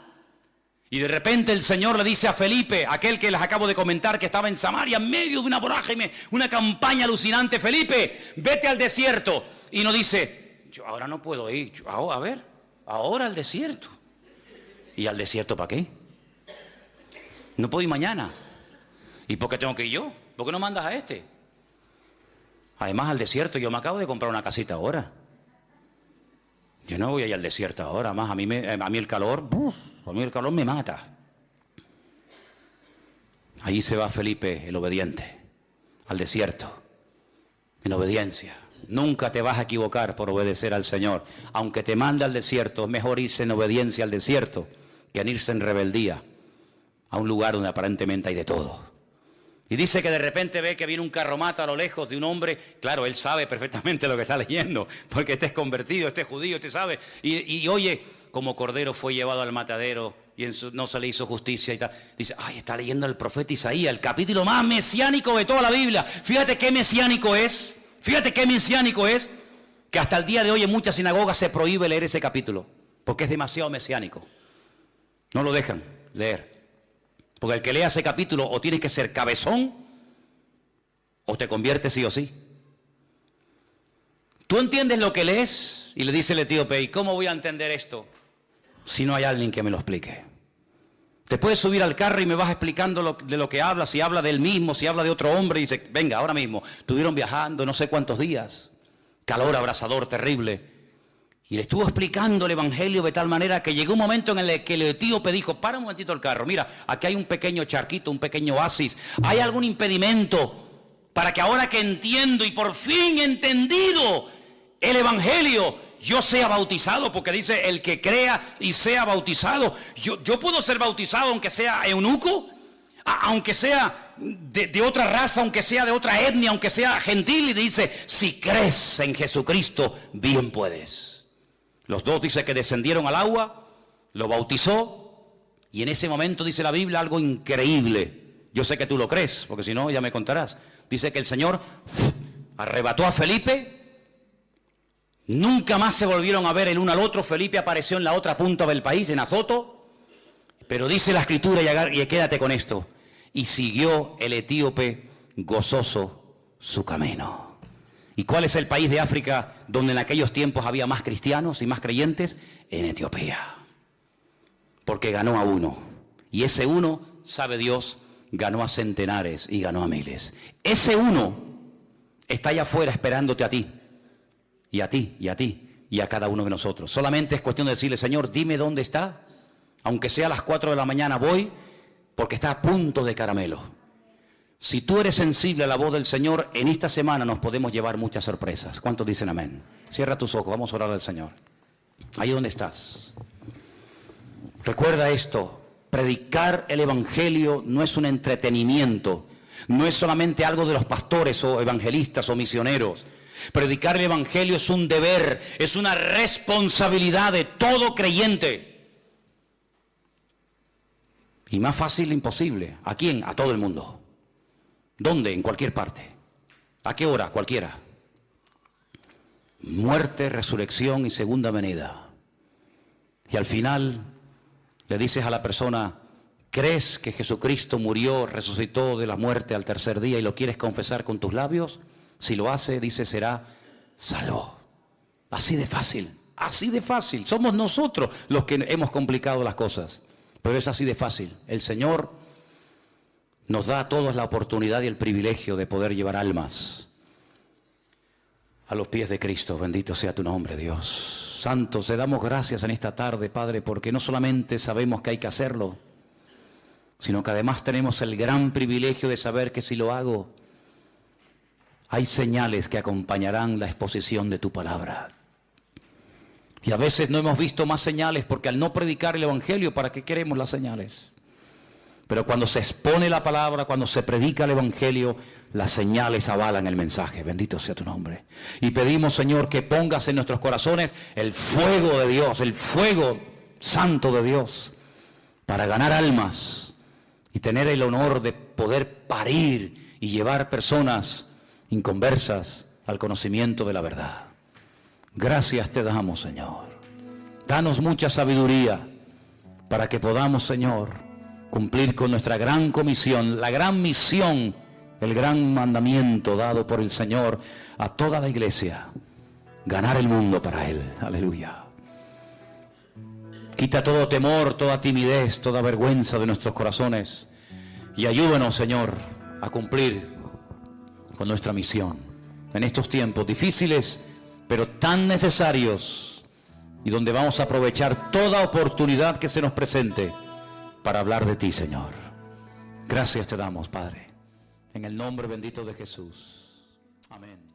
Y de repente el Señor le dice a Felipe, aquel que les acabo de comentar, que estaba en Samaria en medio de una vorágine, una campaña alucinante: Felipe, vete al desierto. Y no dice, yo ahora no puedo ir. A ver, ahora al desierto. ¿Y al desierto para qué? No puedo ir mañana. ¿Y por qué tengo que ir yo? ¿Por qué no mandas a este? Además, al desierto, yo me acabo de comprar una casita ahora. Yo no voy a ir al desierto ahora. Más a mí el calor me mata. Ahí se va Felipe, el obediente, al desierto, en obediencia. Nunca te vas a equivocar por obedecer al Señor. Aunque te mande al desierto, es mejor irse en obediencia al desierto que en irse en rebeldía a un lugar donde aparentemente hay de todo. Y dice que de repente ve que viene un carromato a lo lejos de un hombre. Claro, él sabe perfectamente lo que está leyendo, porque este es convertido, este es judío, este sabe. Y oye, como cordero fue llevado al matadero y no se le hizo justicia y tal. Dice, ay, está leyendo el profeta Isaías, el capítulo más mesiánico de toda la Biblia. Fíjate qué mesiánico es, que hasta el día de hoy en muchas sinagogas se prohíbe leer ese capítulo, porque es demasiado mesiánico. No lo dejan leer. Porque el que lea ese capítulo o tienes que ser cabezón o te conviertes sí o sí. ¿Tú entiendes lo que lees? Y le dice el etíope, ¿y cómo voy a entender esto si no hay alguien que me lo explique? Te puedes subir al carro y me vas explicando de lo que habla, si habla de él mismo, si habla de otro hombre, y dice, venga, ahora mismo, estuvieron viajando no sé cuántos días, calor abrasador terrible. Y le estuvo explicando el evangelio de tal manera que llegó un momento en el que el etíope dijo, para un momentito el carro, mira, aquí hay un pequeño charquito, un pequeño oasis. ¿Hay algún impedimento para que ahora que entiendo y por fin he entendido el evangelio, yo sea bautizado? Porque dice, el que crea y sea bautizado. Yo puedo ser bautizado aunque sea eunuco, aunque sea de otra raza, aunque sea de otra etnia, aunque sea gentil. Y dice, si crees en Jesucristo, bien puedes. Los dos dice que descendieron al agua, lo bautizó, y en ese momento dice la Biblia algo increíble. Yo sé que tú lo crees, porque si no ya me contarás. Dice que el Señor arrebató a Felipe, nunca más se volvieron a ver el uno al otro. Felipe apareció en la otra punta del país, en Azoto, pero dice la Escritura, y quédate con esto, y siguió el etíope gozoso su camino. ¿Y cuál es el país de África donde en aquellos tiempos había más cristianos y más creyentes? En Etiopía. Porque ganó a uno. Y ese uno, sabe Dios, ganó a centenares y ganó a miles. Ese uno está allá afuera esperándote a ti. y a ti, y a ti, y a cada uno de nosotros. Solamente es cuestión de decirle, Señor, dime dónde está. Aunque sea a las 4 de la mañana voy, porque está a punto de caramelo. Si tú eres sensible a la voz del Señor, en esta semana nos podemos llevar muchas sorpresas. ¿Cuántos dicen amén? Cierra tus ojos, vamos a orar al Señor. Ahí donde estás. Recuerda esto, predicar el Evangelio no es un entretenimiento, no es solamente algo de los pastores o evangelistas o misioneros. Predicar el Evangelio es un deber, es una responsabilidad de todo creyente. Y más fácil imposible. ¿A quién? A todo el mundo. ¿Dónde? En cualquier parte. ¿A qué hora? Cualquiera. Muerte, resurrección y segunda venida. Y al final le dices a la persona, ¿crees que Jesucristo murió, resucitó de la muerte al tercer día y lo quieres confesar con tus labios? Si lo hace, dice, será salvo. Así de fácil, así de fácil. Somos nosotros los que hemos complicado las cosas, pero es así de fácil. El Señor nos da a todos la oportunidad y el privilegio de poder llevar almas a los pies de Cristo. Bendito sea tu nombre, Dios. Santo, te damos gracias en esta tarde, Padre, porque no solamente sabemos que hay que hacerlo, sino que además tenemos el gran privilegio de saber que si lo hago, hay señales que acompañarán la exposición de tu palabra. Y a veces no hemos visto más señales porque al no predicar el Evangelio, ¿para qué queremos las señales? Pero cuando se expone la palabra, cuando se predica el Evangelio, las señales avalan el mensaje. Bendito sea tu nombre. Y pedimos, Señor, que pongas en nuestros corazones el fuego de Dios, el fuego santo de Dios, para ganar almas y tener el honor de poder parir y llevar personas inconversas al conocimiento de la verdad. Gracias te damos, Señor. Danos mucha sabiduría para que podamos, Señor, cumplir con nuestra gran comisión, la gran misión, el gran mandamiento dado por el Señor a toda la iglesia, ganar el mundo para Él. Aleluya. Quita todo temor, toda timidez, toda vergüenza de nuestros corazones y ayúdanos, Señor, a cumplir con nuestra misión en estos tiempos difíciles, pero tan necesarios, y donde vamos a aprovechar toda oportunidad que se nos presente para hablar de ti, Señor. Gracias te damos, Padre, en el nombre bendito de Jesús. Amén.